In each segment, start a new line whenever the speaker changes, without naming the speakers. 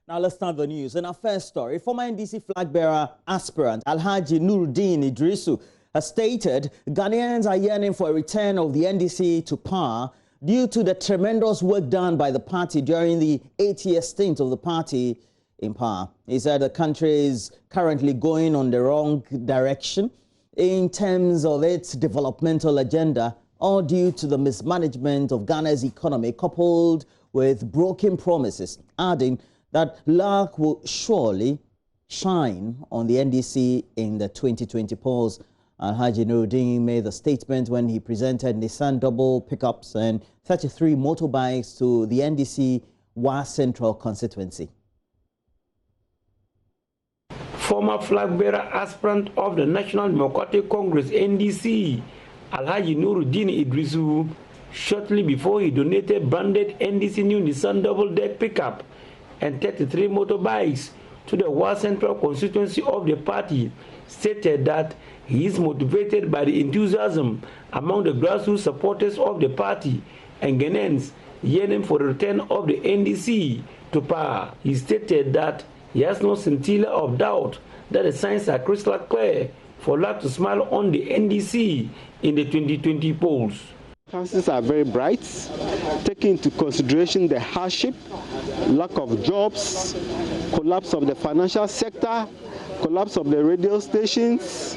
Now let's start the news. In our first story, former NDC flag bearer aspirant Alhaji Nuruddin Idrisu has stated Ghanaians are yearning for a return of the NDC to power due to the tremendous work done by the party during the 8-year stint of the party in power. He said the country is currently going on the wrong direction in terms of its developmental agenda, all due to the mismanagement of Ghana's economy coupled with broken promises, adding that luck will surely shine on the NDC in the 2020 polls. Alhaji Nuruddin made the statement when he presented Nissan double pickups and 33 motorbikes to the NDC Wa Central constituency.
Former flag bearer aspirant of the National Democratic Congress NDC, Alhaji Nuruddin Idrisu, shortly before he donated branded NDC new Nissan double-deck pickup and 33 motorbikes to the Wa Central constituency of the party, stated that he is motivated by the enthusiasm among the grassroots supporters of the party and Ghanaians yearning for the return of the NDC to power. He stated that he has no scintilla of doubt that the signs are crystal clear for luck to smile on the NDC in the 2020 polls.
Chances are very bright, taking into consideration the hardship, lack of jobs, collapse of the financial sector, collapse of the radio stations,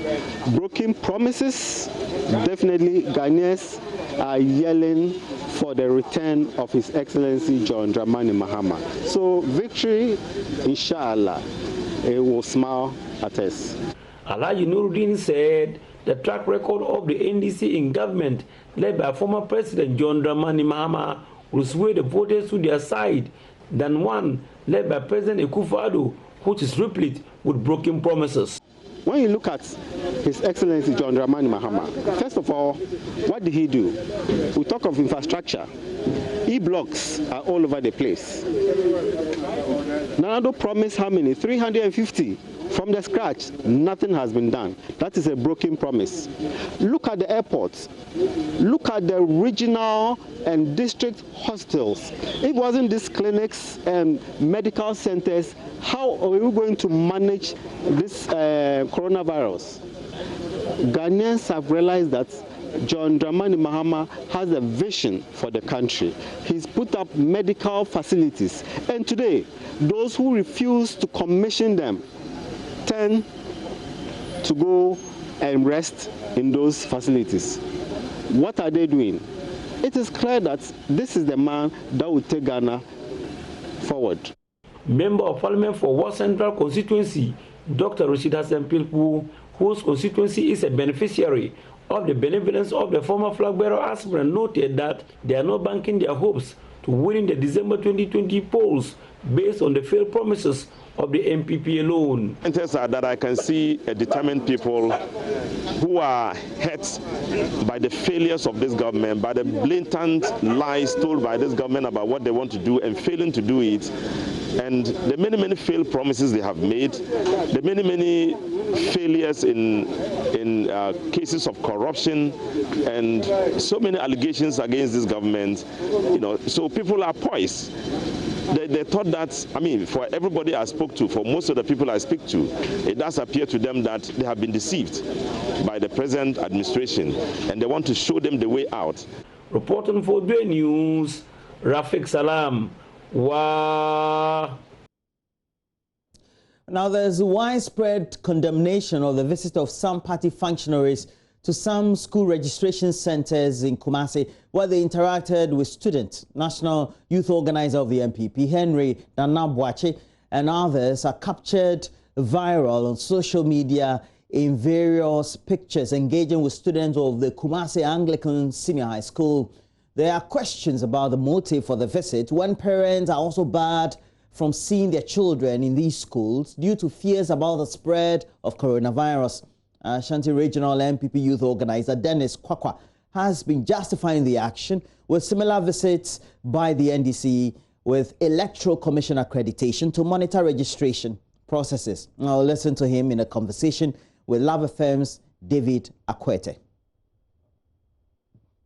broken promises. Definitely Ghanaians are yelling for the return of His Excellency John Dramani Mahama. So victory, inshallah, it will smile at us.
Alhaji Nuruddin said the track record of the NDC in government, led by former President John Dramani Mahama, will sway the voters to their side than one led by President Akufo-Addo, which is replete with broken promises.
When you look at His Excellency John Dramani Mahama, first of all, what did he do? We talk of infrastructure. E-blocks are all over the place. Nando promised how many? 350. From the scratch, nothing has been done. That is a broken promise. Look at the airports. Look at the regional and district hospitals. If it wasn't these clinics and medical centers, how are we going to manage this coronavirus? Ghanaians have realized that John Dramani Mahama has a vision for the country. He's put up medical facilities. And today, those who refuse to commission them tend to go and rest in those facilities. What are they doing? It is clear that this is the man that will take Ghana forward.
Member of Parliament for Wa Central constituency, Dr. Rashid Hassan Pilpu, whose constituency is a beneficiary of the benevolence of the former flag bearer aspirant, noted that they are not banking their hopes to winning the December 2020 polls based on the failed promises of the MPP alone.
That I can see a determined people who are hurt by the failures of this government, by the blatant lies told by this government about what they want to do and failing to do it, and the many failed promises they have made, the many failures in cases of corruption, and so many allegations against this government. So people are poised. They thought that, I mean, for everybody I spoke to, for most of the people I speak to, it does appear to them that they have been deceived by the present administration, and they want to show them the way out.
Reporting for the news, Rafiq Salam. Wow.
Now, there's widespread condemnation of the visit of some party functionaries to some school registration centers in Kumasi, where they interacted with students. National Youth Organizer of the MPP, Henry Danabwache, and others are captured viral on social media in various pictures engaging with students of the Kumasi Anglican Senior High School. There are questions about the motive for the visit when parents are also barred from seeing their children in these schools due to fears about the spread of coronavirus. Ashanti Regional MPP Youth Organizer Dennis Kwakwa has been justifying the action with similar visits by the NDC with Electoral Commission accreditation to monitor registration processes. I'll listen to him in a conversation with Love FM's David Akwete.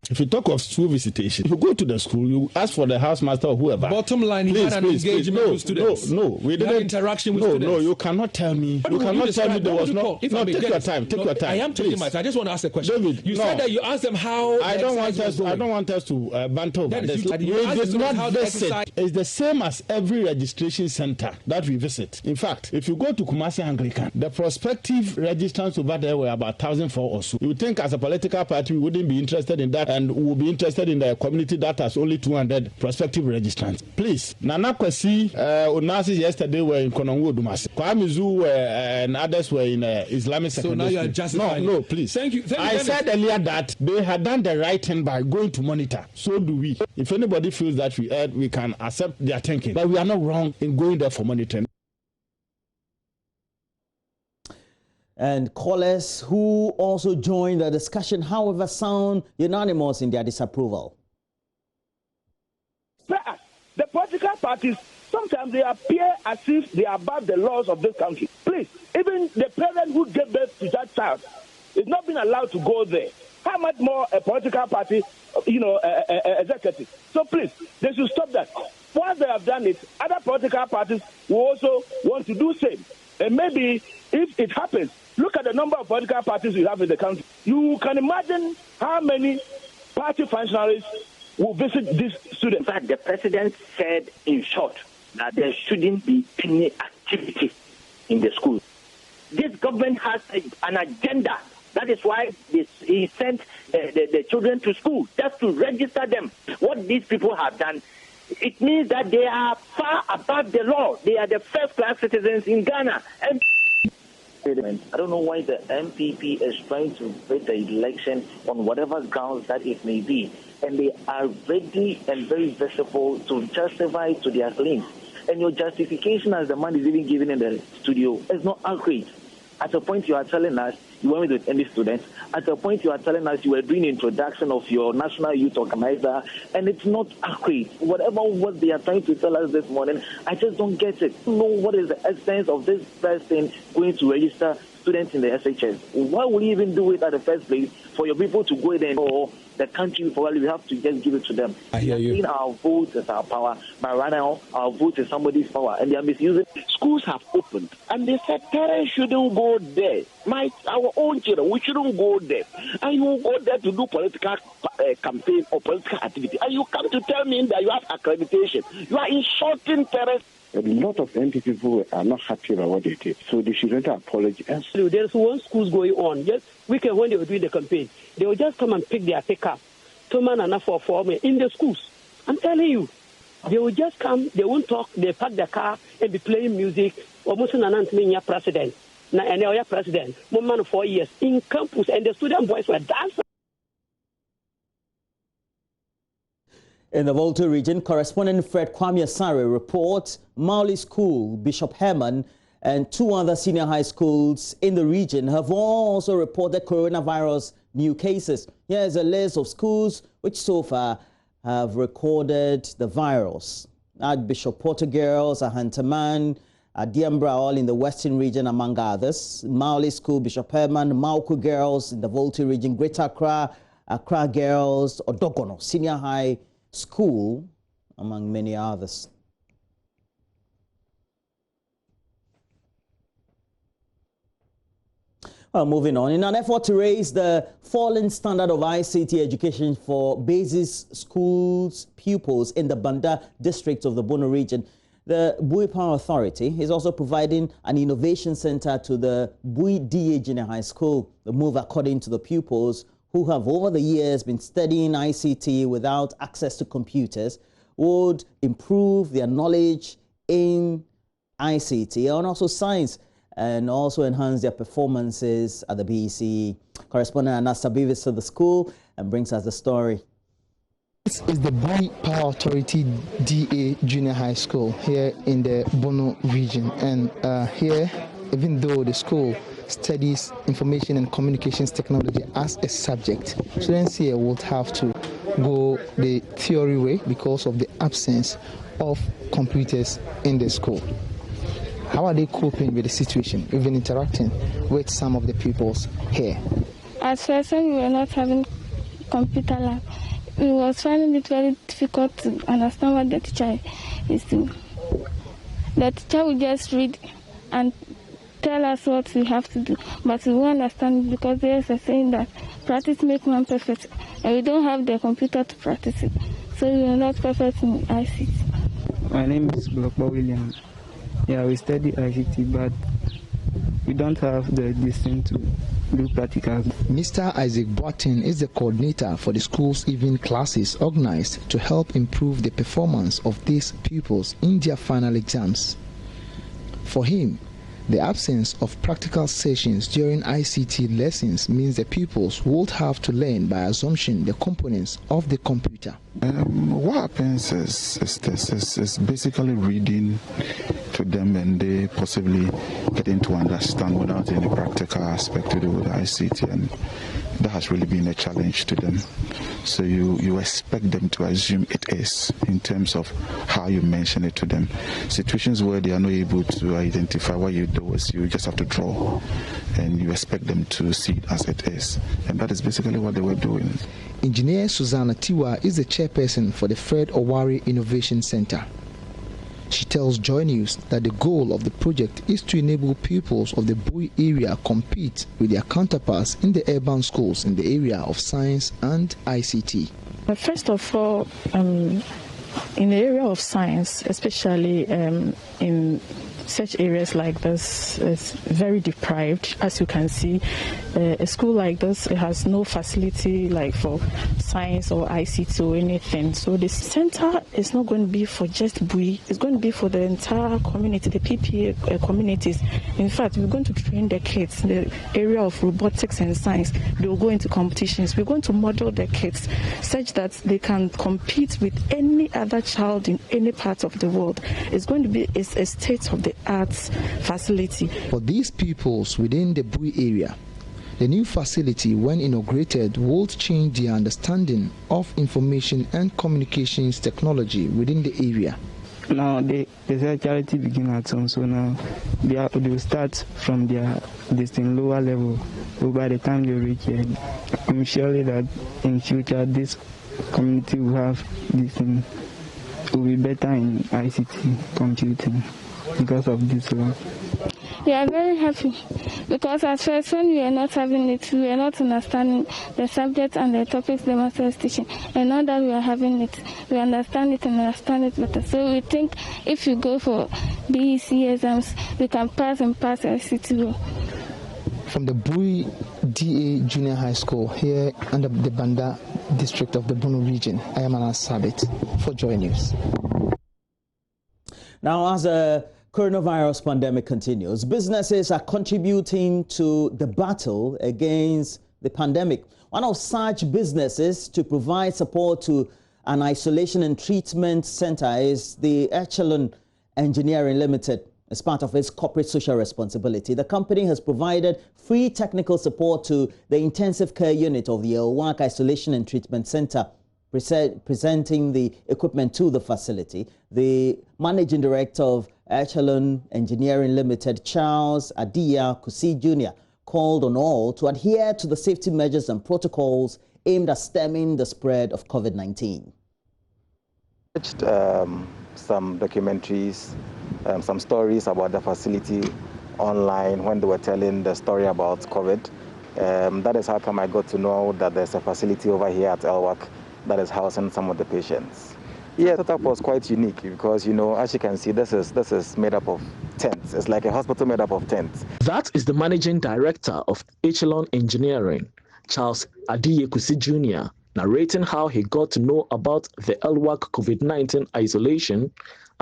If you talk of school visitation, if you go to the school, you ask for the housemaster or whoever.
Bottom line, you had an engagement with students.
No, we didn't.
Interaction with students.
No, you cannot tell me. You cannot tell me there was no. No, take your time. Take your time.
I am taking my time. I just want to ask a question.
David,
you said that you asked them how.
I don't want us to banter over this. We did not visit. It's the same as every registration center that we visit. In fact, if you go to Kumasi Anglican, the prospective registrants over there were about 1,004 or so. You would think as a political party we wouldn't be interested in that, and we would be interested in the community that has only 200 prospective registrants. Please, Nana Kwesi, Onasi yesterday were in Konongo Dumasi. Kwame Zu and others were in Islamic secondary.
So now you are justifying.
No, please.
Thank you.
I said earlier that they had done the right thing by going to monitor. So do we. If anybody feels that we can accept their thinking, but we are not wrong in going there for monitoring.
And callers who also joined the discussion, however, sound unanimous in their disapproval.
The political parties, sometimes they appear as if they are above the laws of this country. Please, even the parent who gave birth to that child is not being allowed to go there. How much more a political party, executive? So please, they should stop that. Once they have done it, other political parties will also want to do the same. And maybe if it happens, look at the number of political parties we have in the country. You can imagine how many party functionaries will visit these students.
In fact, the president said, in short, that there shouldn't be any activity in the school. This government has an agenda. That is why he sent the children to school, just to register them. What these people have done, it means that they are far above the law. They are the first-class citizens in Ghana. And I don't know why the MPP is trying to bet the election on whatever grounds that it may be. And they are ready and very visible to justify to their claims. And your justification as the man is even given in the studio is not accurate. At a point you are telling us you went with any students. At a point you are telling us you were doing introduction of your national youth organizer, and it's not accurate. Whatever what they are trying to tell us this morning, I just don't get it. I don't know what is the essence of this person going to register students in the SHS. Why would you even do it at the first place for your people to go there or the country? Probably we have to just give it to them.
I hear you.
Our vote is our power, but right now our vote is somebody's power, and they are misusing.
Schools have opened, and they said parents shouldn't go there. Our own children, we shouldn't go there. And you go there to do political campaign or political activity, and you come to tell me that you have accreditation. You are insulting parents.
A lot of NP people are not happy about what they did, so they should render apology.
There's one schools going on. Just weekend when they were doing the campaign, they will just come and pick their pickup, for me in the schools. I'm telling you, they will just come. They won't talk. They park the car and be playing music. Almost an president. And they are president. One man 4 years in campus, and the student boys were dancing.
In the Volta region, correspondent Fred Kwame Asare reports Mauli School, Bishop Herman, and 2 other senior high schools in the region have also reported coronavirus new cases. Here's a list of schools which so far have recorded the virus. Archbishop Porter Girls, Ahantaman, Diambra, all in the western region, among others. Mauli School, Bishop Herman, Mauku Girls in the Volta region, Greater Accra, Accra Girls, Odogono, senior high school, among many others. Moving on, in an effort to raise the falling standard of ICT education for basis schools pupils in the Banda district of the Bono region, the Bui Power Authority is also providing an innovation center to the Bui DA Junior High School. The move, according to the pupils, who have over the years been studying ICT without access to computers, would improve their knowledge in ICT and also science, and also enhance their performances at the BEC. Correspondent Anastabi visits the school and brings us the story.
This is the Bui Power Authority DA Junior High School here in the Bono region, and here, even though the school studies information and communications technology as a subject, students here would have to go the theory way because of the absence of computers in the school. How are they coping with the situation? We've been interacting with some of the pupils here.
At first, we were not having computer lab. We was finding it very difficult to understand what the teacher is doing. The teacher will just read and tell us what we have to do, but we won't understand it because there's a saying that practice makes man perfect, and we don't have the computer to practice it, so we are not perfect in ICT.
My name is Blokbo William. Yeah, we study ICT, but we don't have the distance to do practicals.
Mr. Isaac Boatin is the coordinator for the school's evening classes organized to help improve the performance of these pupils in their final exams. For him, the absence of practical sessions during ICT lessons means the pupils would have to learn by assumption the components of the computer.
What happens is basically reading to them, and they possibly getting to understand without any practical aspect to do with ICT, and that has really been a challenge to them. So you expect them to assume it is in terms of how you mention it to them. Situations where they are not able to identify what you do is you just have to draw, and you expect them to see it as it is, and that is basically what they were doing.
Engineer Susanna Tiwa is the chairperson for the Fred Owari Innovation Center. She tells Joy News that the goal of the project is to enable pupils of the Bui area compete with their counterparts in the urban schools in the area of science and ICT.
First of all, in the area of science, especially in such areas like this, is very deprived. As you can see, a school like this, it has no facility like for science or ICT or anything. So the center is not going to be for just Bui, it's going to be for the entire community, the PPA communities. In fact, we're going to train the kids in the area of robotics and science. They will go into competitions. We're going to model the kids such that they can compete with any other child in any part of the world. It's going to be a state-of-the-art facility.
For these pupils within the Bui area, the new facility, when inaugurated, will change their understanding of information and communications technology within the area.
Now, the charity begin at home, so now they will start from their lower level. So by the time they reach here, I'm sure that in future this community will have this thing, will be better in ICT computing because of this work.
We are very happy because at first when we were not having it, we were not understanding the subject and the topics the master is teaching. And now that we are having it, we understand it and understand it better. So we think if you go for BEC exams, we can pass ICT.
From the Bui DA Junior High School here under the Banda district of the Bono region, I am Anas Sabit for Joy News.
Now, as a coronavirus pandemic continues, businesses are contributing to the battle against the pandemic. One of such businesses to provide support to an isolation and treatment center is the Echelon Engineering Limited. As part of its corporate social responsibility, the company has provided free technical support to the intensive care unit of the Elwak Isolation and Treatment Center. Presenting the equipment to the facility, the managing director of Echelon Engineering Limited, Charles Adia Kusi Jr., called on all to adhere to the safety measures and protocols aimed at stemming the spread of COVID-19.
Some documentaries, some stories about the facility online when they were telling the story about COVID. That is how come I got to know that there's a facility over here at Elwak that is housing some of the patients. Yeah, the setup was quite unique because, you know, as you can see, this is made up of tents. It's like a hospital made up of tents.
That is the managing director of Echelon Engineering, Charles Adiyekusi Jr., narrating how he got to know about the Elwak COVID-19 Isolation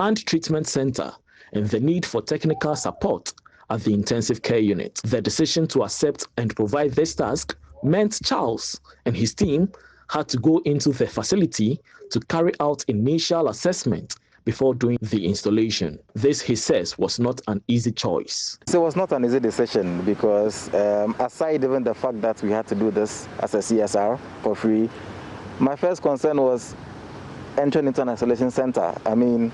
and Treatment Center and the need for technical support at the intensive care unit. The decision to accept and provide this task meant Charles and his team had to go into the facility to carry out initial assessment before doing the installation. This, he says, was not an easy choice.
So it was not an easy decision because aside even the fact that we had to do this as a CSR for free, my first concern was entering into an isolation center. I mean,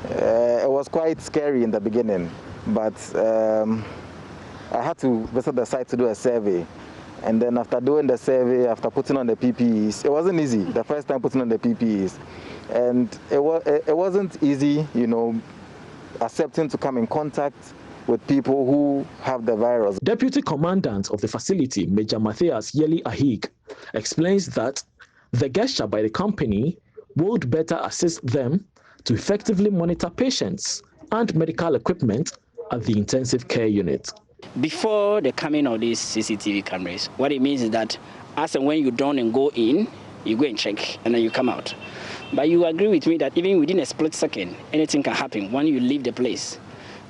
it was quite scary in the beginning, but I had to visit the site to do a survey. And then after doing the survey, after putting on the PPEs, it wasn't easy. The first time putting on the PPEs, and it wasn't easy, accepting to come in contact with people who have the virus.
Deputy Commandant of the facility, Major Matthias Yeli Ahig, explains that the gesture by the company would better assist them to effectively monitor patients and medical equipment at the intensive care unit.
Before the coming of these CCTV cameras, what it means is that as and when you don't and go in, you go and check and then you come out. But you agree with me that even within a split second, anything can happen when you leave the place.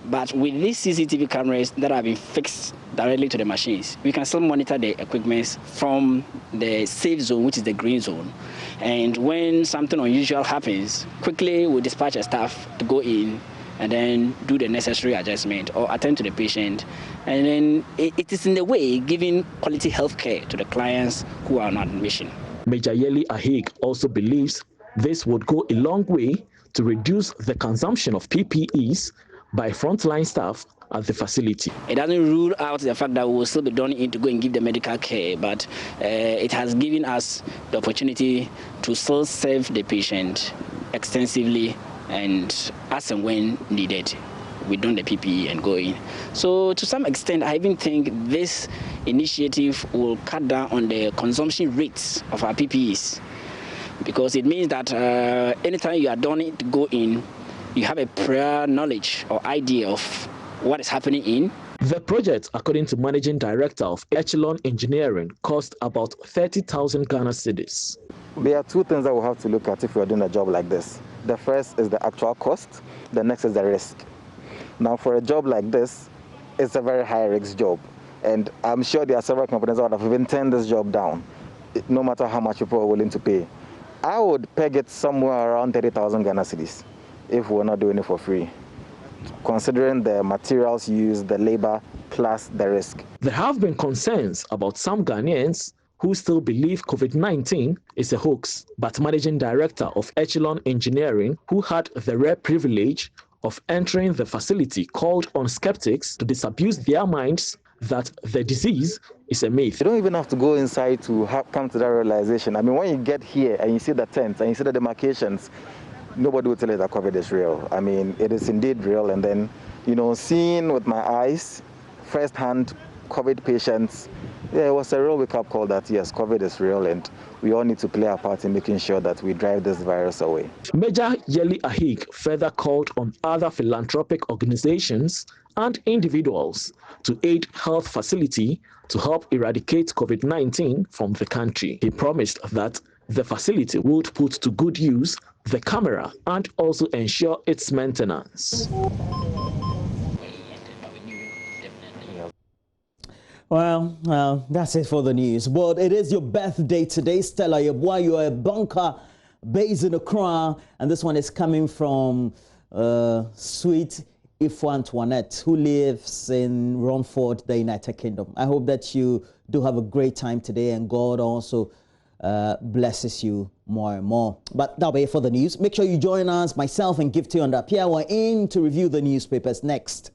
But with these CCTV cameras that have been fixed directly to the machines, we can still monitor the equipment from the safe zone, which is the green zone. And when something unusual happens, quickly we dispatch a staff to go in and then do the necessary adjustment or attend to the patient. And then it is in the way giving quality health care to the clients who are on admission.
Major Yeli Ahig also believes this would go a long way to reduce the consumption of PPEs by frontline staff at the facility.
It doesn't rule out the fact that we will still be done in to go and give the medical care, but it has given us the opportunity to still serve the patient extensively and as and when needed. We don the PPE and go in. So to some extent, I even think this initiative will cut down on the consumption rates of our PPEs, because it means that anytime you are done to go in, you have a prior knowledge or idea of what is happening in.
The project, according to Managing Director of Echelon Engineering, cost about 30,000 Ghana cedis.
There are two things that we have to look at if we are doing a job like this. The first is the actual cost, the next is the risk. Now for a job like this, it's a very high risk job. And I'm sure there are several companies that have even turned this job down, no matter how much people are willing to pay. I would peg it somewhere around 30,000 Ghana cedis if we're not doing it for free, considering the materials used, the labor, plus the risk.
There have been concerns about some Ghanaians who still believe COVID-19 is a hoax, but Managing Director of Echelon Engineering, who had the rare privilege of entering the facility, called on skeptics to disabuse their minds that the disease is a myth.
You don't even have to go inside to come to that realization. I mean, when you get here and you see the tents and you see the demarcations, nobody will tell you that COVID is real. I mean, it is indeed real. And then, seeing with my eyes, firsthand COVID patients, it was a real wake-up call that, yes, COVID is real, and we all need to play our part in making sure that we drive this virus away.
Major Yeli Ahig further called on other philanthropic organizations and individuals to aid health facility to help eradicate COVID-19 from the country. He promised that the facility would put to good use the camera and also ensure its maintenance.
Well, that's it for the news. But it is your birthday today, Stella. You are a bunker based in Accra, and this one is coming from sweet Ifo Antoinette, who lives in Romford, the United Kingdom. I hope that you do have a great time today, and God also blesses you more and more. But that'll be it for the news. Make sure you join us, myself and Gifty on that. Pierre, we're in to review the newspapers next.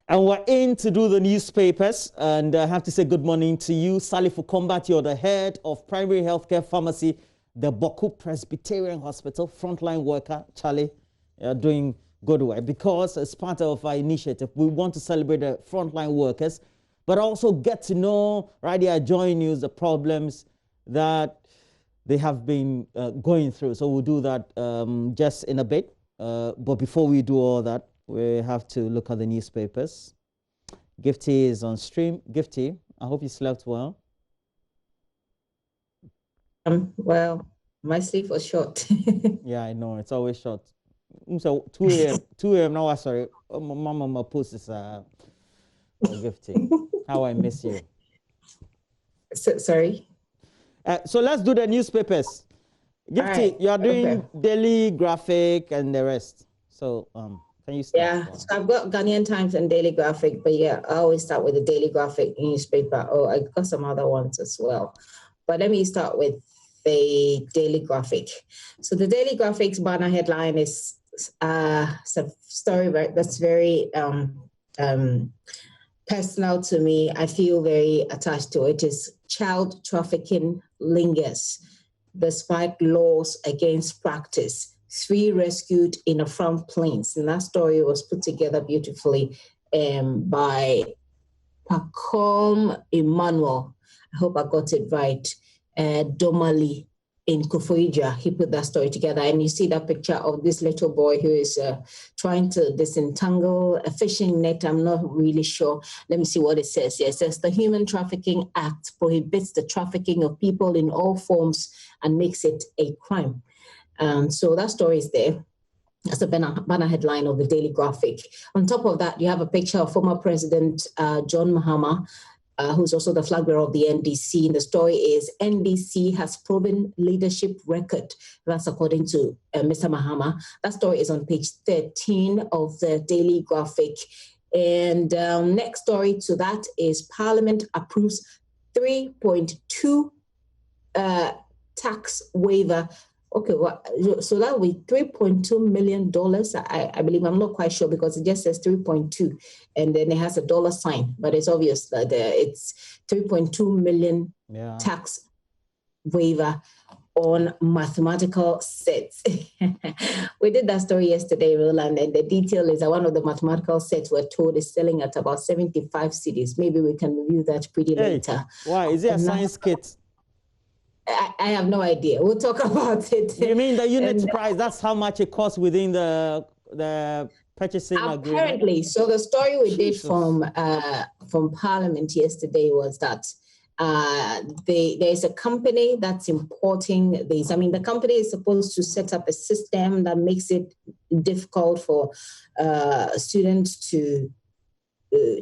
And we're in to do the newspapers, and I have to say good morning to you, Sally Fukombat. You're the head of primary healthcare pharmacy, the Boku Presbyterian Hospital, frontline worker. Charlie, you're doing good work, because as part of our initiative, we want to celebrate the frontline workers, but also get to know, right here, join you, the problems that they have been going through. So we'll do that just in a bit. But before we do all that, we have to look at the newspapers. Gifty is on stream. Gifty, I hope you slept well.
Well, my sleep was short.
Yeah, I know. It's always short. So 2 a.m. now, sorry. Mama post is Gifty. How I miss you.
Sorry?
So let's do the newspapers. Gifty, right. You are doing Daily Graphic and the rest. So can you start?
Yeah, so I've got Ghanaian Times and Daily Graphic, but yeah, I always start with the Daily Graphic newspaper. Oh, I got some other ones as well. But let me start with the Daily Graphic. So the Daily Graphic's banner headline is a story that's very personal to me. I feel very attached to it. Is child trafficking lingers despite laws against practice. 3 rescued in the Front Plains. And that story was put together beautifully by Pacom Emmanuel. I hope I got it right. Domali in Kufuija. He put that story together. And you see that picture of this little boy who is trying to disentangle a fishing net. I'm not really sure. Let me see what it says. Yeah, it says the Human Trafficking Act prohibits the trafficking of people in all forms and makes it a crime. So that story is there. That's the banner headline of the Daily Graphic. On top of that, you have a picture of former President John Mahama, who's also the flag bearer of the NDC. And the story is NDC has proven leadership record. That's according to Mr. Mahama. That story is on page 13 of the Daily Graphic. And next story to that is Parliament approves 3.2 tax waiver. Okay, well, so that will be $3.2 million. I believe, I'm not quite sure because it just says 3.2 and then it has a dollar sign, but it's obvious that it's 3.2 million tax waiver on mathematical sets. We did that story yesterday, Roland, and the detail is that one of the mathematical sets we're told is selling at about 75 cedis. Maybe we can review that pretty later.
Why? Is it a science kit?
I have no idea. We'll talk about it.
You mean the unit price? That's how much it costs within the purchasing agreement?
Apparently. So the story we did from Parliament yesterday was that there's a company that's importing these. I mean, the company is supposed to set up a system that makes it difficult for students to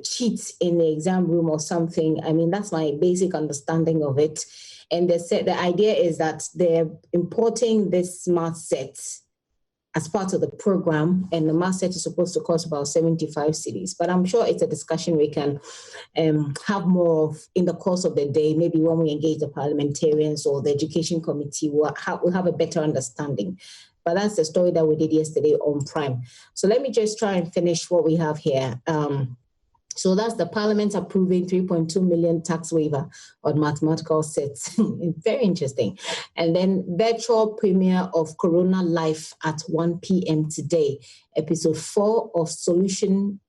cheat in the exam room or something. I mean, that's my basic understanding of it. And they said the idea is that they're importing this math set as part of the program, and the math set is supposed to cost about 75 cedis. But I'm sure it's a discussion we can have more of in the course of the day. Maybe when we engage the parliamentarians or the education committee, we'll have a better understanding. But that's the story that we did yesterday on Prime. So let me just try and finish what we have here. So that's the Parliament approving 3.2 million tax waiver on mathematical sets. Very interesting. And then virtual premiere of Corona Life at 1 p.m. today. Episode 4 of Solutions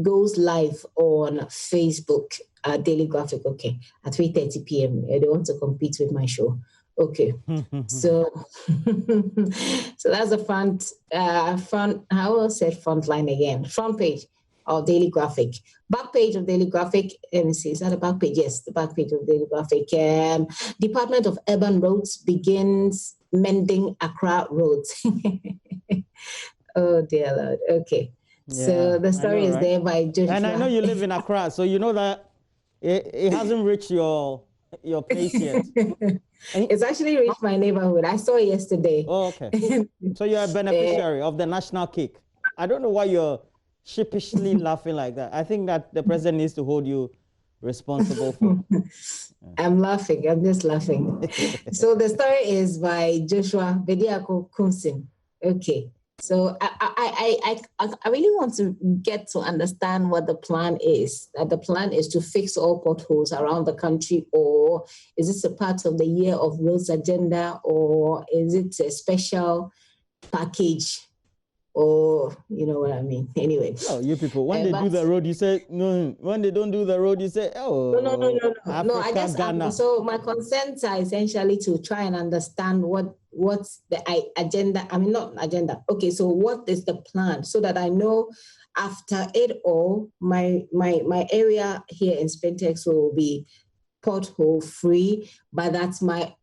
goes live on Facebook. Daily Graphic, okay, at 3:30 p.m. They want to compete with my show. Okay, so that's the front. How will I say front line again? Front page of Daily Graphic. Back page of Daily Graphic. Let me see. Is that the back page? Yes, the back page of Daily Graphic. Department of Urban Roads begins mending Accra roads. Oh dear Lord. Okay. Yeah, so the story is there by Joshua.
And I know you live in Accra, so you know that it hasn't reached your place yet.
It's actually reached my neighborhood. I saw it yesterday.
Oh, okay. So you're a beneficiary of the national cake. I don't know why you're sheepishly laughing like that. I think that the president needs to hold you responsible for.
I'm laughing. I'm just laughing. So the story is by Joshua Bediako Kunsin. Okay. So I really want to get to understand what the plan is. That the plan is to fix all potholes around the country, or is this a part of the Year of Roads agenda, or is it a special package, or you know what I mean? Anyway.
Oh, you people, when they do the road, you say no. When they don't do the road, you say no.
No, I just so my concerns are essentially to try and understand what's the agenda. I mean, not agenda. Okay, so what is the plan so that I know after it all, my area here in Spentex will be pothole free, but that's my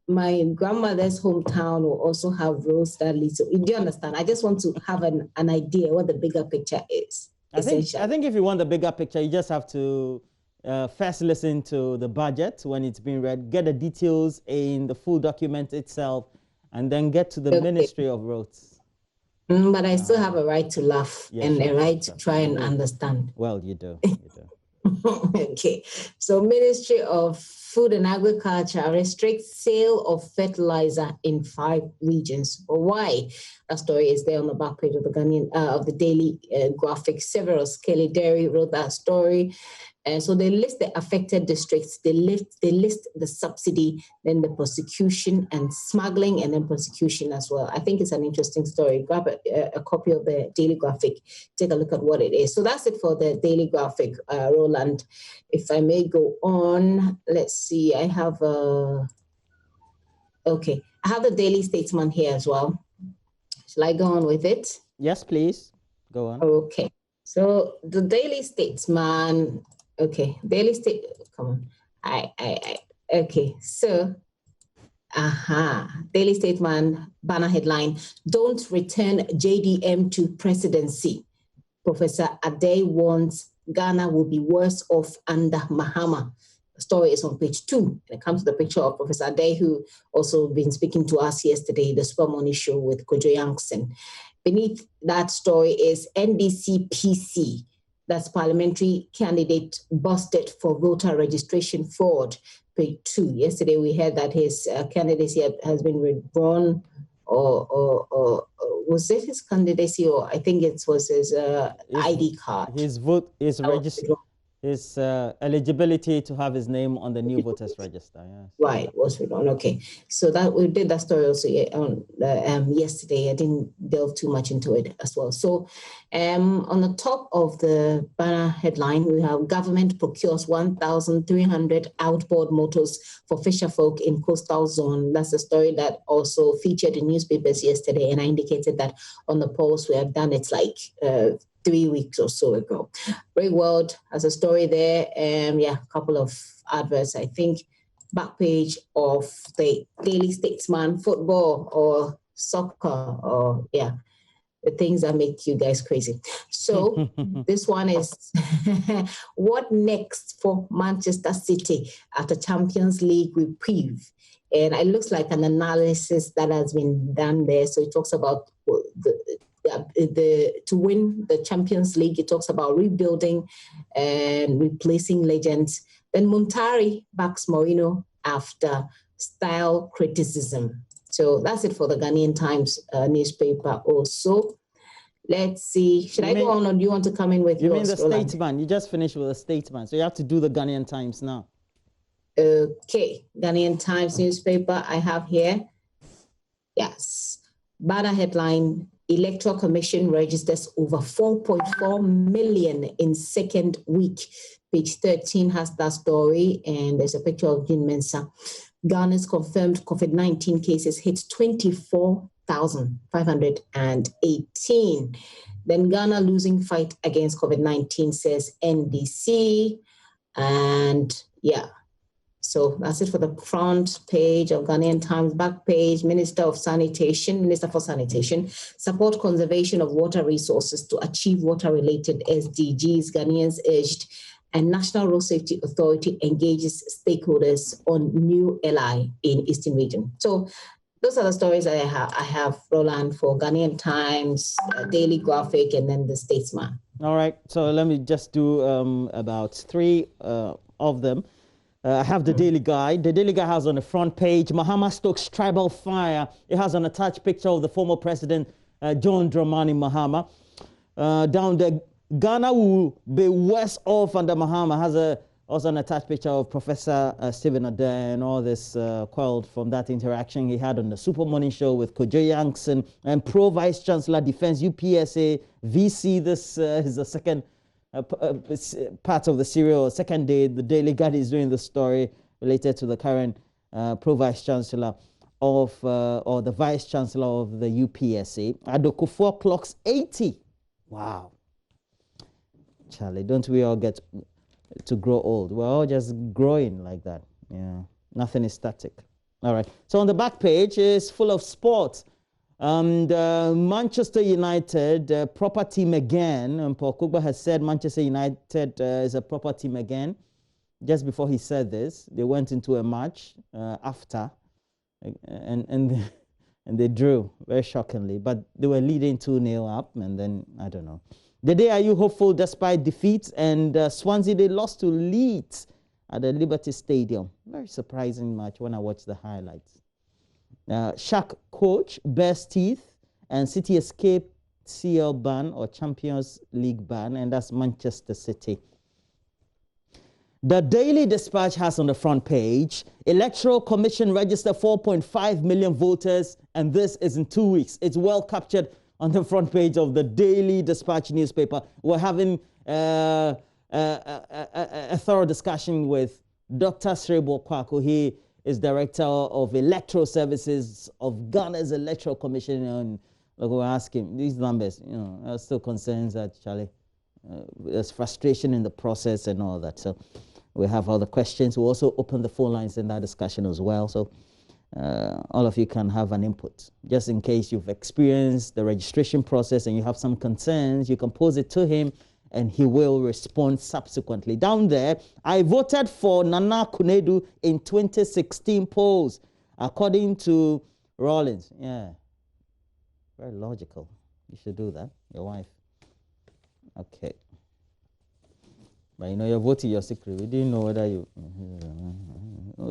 grandmother's hometown will also have roads that lead. So do you understand? I just want to have an idea what the bigger picture is.
I think if you want the bigger picture, you just have to first listen to the budget when it's being read, get the details in the full document itself, and then get to the Ministry of Roads.
But I still have a right to laugh and a right to try and understand.
Well, you do.
Okay, so Ministry of Food and Agriculture restricts sale of fertilizer in 5 regions. Why? That story is there on the back page of the Ghanaian of the Daily Graphic. Several Skelly Dairy wrote that story. And so they list the affected districts, they list the subsidy, then the prosecution and smuggling, and then prosecution as well. I think it's an interesting story. Grab a copy of the Daily Graphic, take a look at what it is. So that's it for the Daily Graphic, Roland. If I may go on, let's see, I have I have the Daily Statesman here as well. Shall I go on with it?
Yes, please. Go on.
Okay. So the Daily Statesman, Daily State, come on. Okay. So, Daily Statesman banner headline: Don't return JDM to presidency. Professor Ade warns Ghana will be worse off under Mahama. The story is on page 2. And it comes to the picture of Professor Ade, who also been speaking to us yesterday, the Super Money Show with Kojo Yankson. Beneath that story is NDC PC, that's parliamentary candidate busted for voter registration fraud, page 2. Yesterday we heard that his candidacy has been withdrawn, or was it his candidacy, or I think it was his ID card.
His vote is registered. His eligibility to have his name on the new voters register. Yes.
Right, was withdrawn. Okay, so that we did that story also on yesterday. I didn't delve too much into it as well. So, on the top of the banner headline, we have government procures 1,300 outboard motors for fisherfolk in coastal zone. That's a story that also featured in newspapers yesterday, and I indicated that on the post we have done it like 3 weeks or so ago. Brave World has a story there. A couple of adverts, I think. Back page of the Daily Statesman, football or soccer, or the things that make you guys crazy. So this one is what next for Manchester City after Champions League reprieve? And it looks like an analysis that has been done there. So it talks about to win the Champions League. It talks about rebuilding and replacing legends. Then Montari backs Mourinho after style criticism. So that's it for the Ghanaian Times newspaper also. Let's see. Should I go on, or do you want to come in with yours?
You mean the Statesman? You just finished with the Statesman, so you have to do the Ghanaian Times now.
Okay, Ghanaian Times newspaper I have here. Yes. Banner headline: Electoral Commission registers over 4.4 million in second week. Page 13 has that story, and there's a picture of Jean Mensah. Ghana's confirmed COVID-19 cases hit 24,518. Then Ghana losing fight against COVID-19, says NDC. And so that's it for the front page of Ghanaian Times. Back page: Minister for Sanitation, support conservation of water resources to achieve water-related SDGs, Ghanaians urged. And National Road Safety Authority engages stakeholders on new LI in Eastern Region. So those are the stories that I have, Roland, for Ghanaian Times, Daily Graphic, and then the Statesman.
All right, so let me just do about 3 of them. I have the Daily Guide. The Daily Guide has on the front page, Mahama stokes tribal fire. It has an attached picture of the former president, John Dramani Mahama. Down there, Ghana will be worse off under Mahama. Has also an attached picture of Professor Stephen Ade, and all this quelled from that interaction he had on the Super Money Show with Kojo Yankson and Pro Vice Chancellor Defense UPSA VC. This is the second part of the serial, second day. The Daily Guide is doing the story related to the current Pro Vice Chancellor of or the Vice Chancellor of the UPSA. Adokufo clocks 80. Wow. Charlie, don't we all get to grow old? We're all just growing like that. Yeah, nothing is static. All right. So on the back page is full of sports. And Manchester United, proper team again. And Paul Kugba has said Manchester United is a proper team again. Just before he said this, they went into a match after, and they drew very shockingly. But they were leading 2-0 up, and then I don't know. The day are you hopeful despite defeats? And Swansea, they lost to Leeds at the Liberty Stadium. Very surprising match when I watched the highlights. Shark coach, Best Teeth, and City escape CL ban or Champions League ban, and that's Manchester City. The Daily Dispatch has on the front page, Electoral Commission registered 4.5 million voters, and this is in 2 weeks. It's well captured on the front page of the Daily Dispatch newspaper. We're having a thorough discussion with Dr. Srebo Kwaku. He is Director of Electoral Services of Ghana's Electoral Commission, and we're asking these numbers, there are still concerns that, Charlie, there's frustration in the process and all that. So we have other questions. We'll also open the phone lines in that discussion as well. So all of you can have an input. Just in case you've experienced the registration process and you have some concerns, you can pose it to him and he will respond subsequently. Down there, I voted for Nana Kunedu in 2016 polls, according to Rollins. Yeah, very logical. You should do that, your wife. Okay. But you're voting your secret. We didn't know whether you...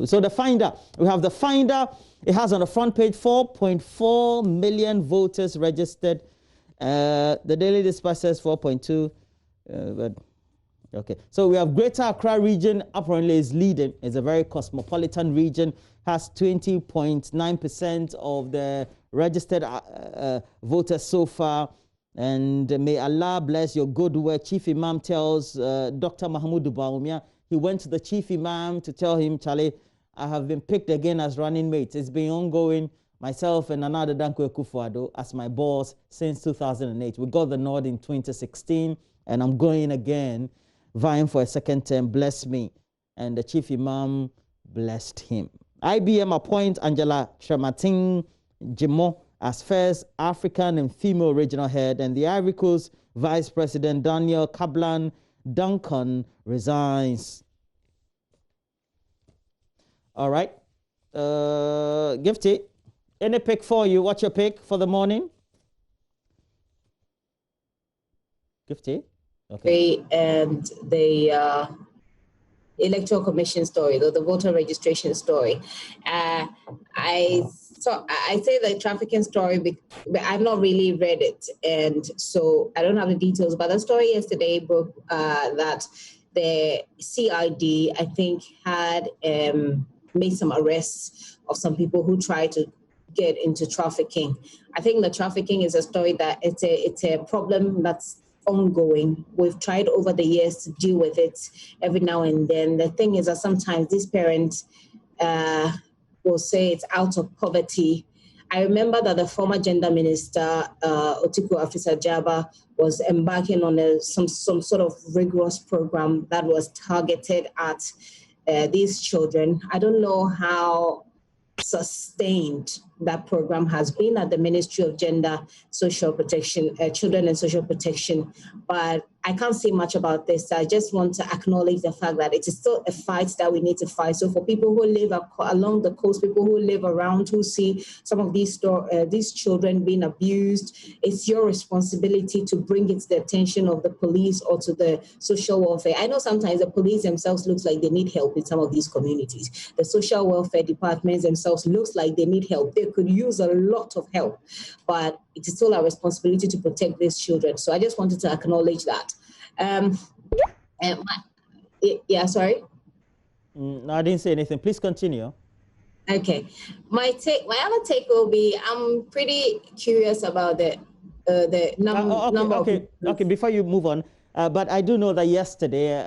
So the Finder. We have the Finder. It has on the front page 4.4 million voters registered. The Daily Dispatch says 4.2. But okay. So we have Greater Accra region. Apparently is leading. It's a very cosmopolitan region. Has 20.9% of the registered voters so far. And may Allah bless your good work. Chief Imam tells Dr. Mahmoud Baumia, he went to the Chief Imam to tell him, Charlie, I have been picked again as running mate. It's been ongoing, myself and another Danko Kufuado as my boss since 2008. We got the nod in 2016, and I'm going again, vying for a second term. Bless me. And the Chief Imam blessed him. IBM appoint Angela Trematin Jimo as first African and female regional head, and the Ivory Coast Vice President Daniel Kablan Duncan resigns. All right. Gifty, any pick for you? What's your pick for the morning? Gifty?
Okay. And the Electoral Commission story, the voter registration story. So I say the trafficking story, but I've not really read it, and so I don't have the details. But the story yesterday broke that the CID, I think, had made some arrests of some people who tried to get into trafficking. I think the trafficking is a story that it's a problem that's ongoing. We've tried over the years to deal with it every now and then. The thing is that sometimes these parents will say it's out of poverty. I remember that the former gender minister, Otiku Afisa-Jaba, was embarking on some sort of rigorous program that was targeted at these children. I don't know how sustained that program has been at the Ministry of Gender, Social Protection, Children and Social Protection, but I can't say much about this. I just want to acknowledge the fact that it is still a fight that we need to fight. So for people who live along the coast, people who live around, who see some of these children being abused, it's your responsibility to bring it to the attention of the police or to the social welfare. I know sometimes the police themselves looks like they need help in some of these communities. The social welfare departments themselves looks like they need help. They could use a lot of help, but it is still our responsibility to protect these children. So I just wanted to acknowledge that. Yeah, sorry?
No, I didn't say anything. Please continue.
Okay. My other take will be, I'm pretty curious about the number
Okay, before you move on, but I do know that yesterday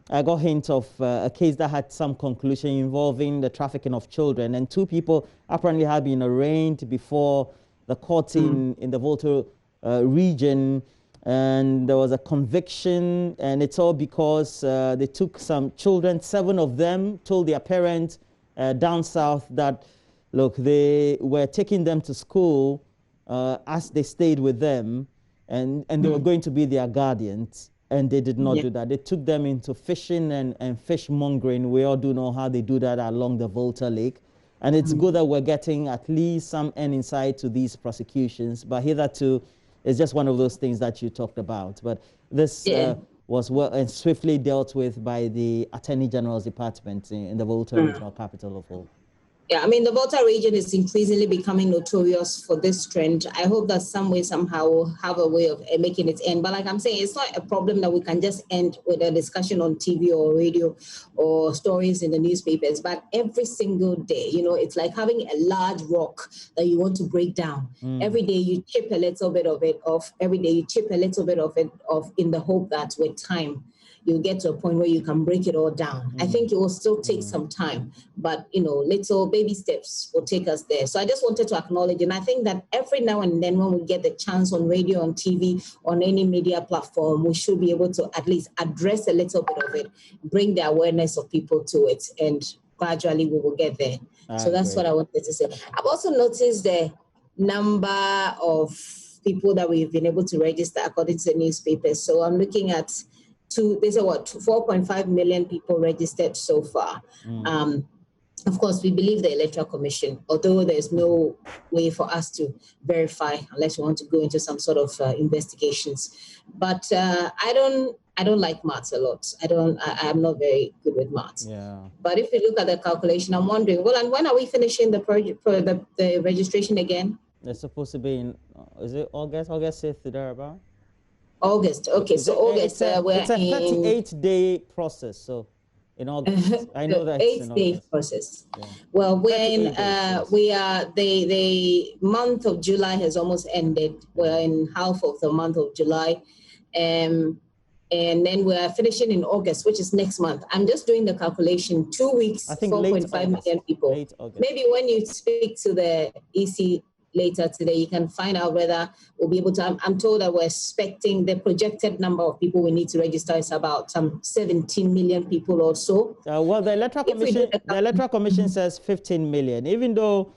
I got hint of a case that had some conclusion involving the trafficking of children, and 2 people apparently had been arraigned before the court in the Volta region, and there was a conviction, and it's all because they took some children. 7 of them told their parents down south that, look, they were taking them to school as they stayed with them, and they were going to be their guardians, and they did not do that. They took them into fishing and fish mongering. We all do know how they do that along the Volta Lake. And it's good that we're getting at least some end insight to these prosecutions. But hitherto, it's just one of those things that you talked about. But this was well and swiftly dealt with by the Attorney General's Department in the Volta Regional Capital of all.
Yeah, I mean, the Volta region is increasingly becoming notorious for this trend. I hope that some way, somehow, we'll have a way of making it end. But like I'm saying, it's not a problem that we can just end with a discussion on TV or radio or stories in the newspapers. But every single day, you know, it's like having a large rock that you want to break down. Every day you chip a little bit of it off. Every day you chip a little bit of it off in the hope that with time, you'll get to a point where you can break it all down. I think it will still take some time, but, you know, little baby steps will take us there. So I just wanted to acknowledge, and I think that every now and then when we get the chance on radio, on TV, on any media platform, we should be able to at least address a little bit of it, bring the awareness of people to it, and gradually we will get there. So that's what I wanted to say. I've also noticed the number of people that we've been able to register according to the newspapers. So I'm looking at there's 4.5 million people registered so far. Of course, we believe the Electoral Commission, although there's no way for us to verify unless we want to go into some sort of investigations. But I don't like maths a lot. I'm not very good with maths. Yeah. But if you look at the calculation, I'm wondering, well, and when are we finishing the registration again?
It's supposed to be in, is it August 5th, thereabout?
August. Okay, so August.
It's a 38-day process. So in August, I know that it's
8-day process. Yeah. Well, when we are the month of July has almost ended. We're in half of the month of July, and then we're finishing in August, which is next month. I'm just doing the calculation. 2 weeks, 4.5 million people. Maybe when you speak to the EC later today, you can find out whether we'll be able to. I'm told that we're expecting the projected number of people we need to register is about 17 million people or so.
Well, the Electoral Commission says 15 million, even though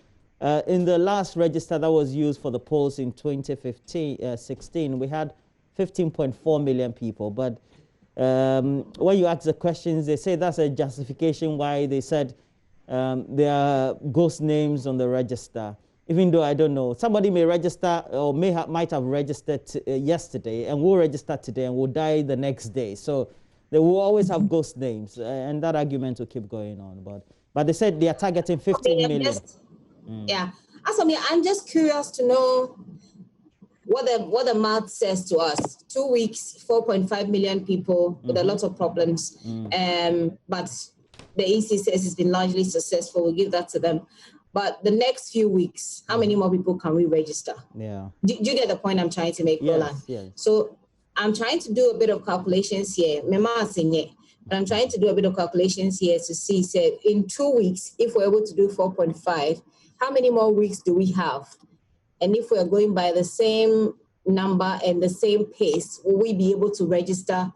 in the last register that was used for the polls in 2016, we had 15.4 million people. But when you ask the questions, they say that's a justification why they said there are ghost names on the register. Even though I don't know, somebody may register or might have registered yesterday and will register today and will die the next day. So they will always have ghost names, and that argument will keep going on. But they said they are targeting 15 million.
Yeah, as for me, I'm just curious to know what the math says to us. 2 weeks, 4.5 million people with a lot of problems, but the EC says it's been largely successful. We'll give that to them. But the next few weeks, how many more people can we register? Yeah. Do you get the point I'm trying to make, Roland? Yes. So I'm trying to do a bit of calculations here. But I'm trying to do a bit of calculations here to see, say, in 2 weeks, if we're able to do 4.5, how many more weeks do we have? And if we're going by the same number and the same pace, will we be able to register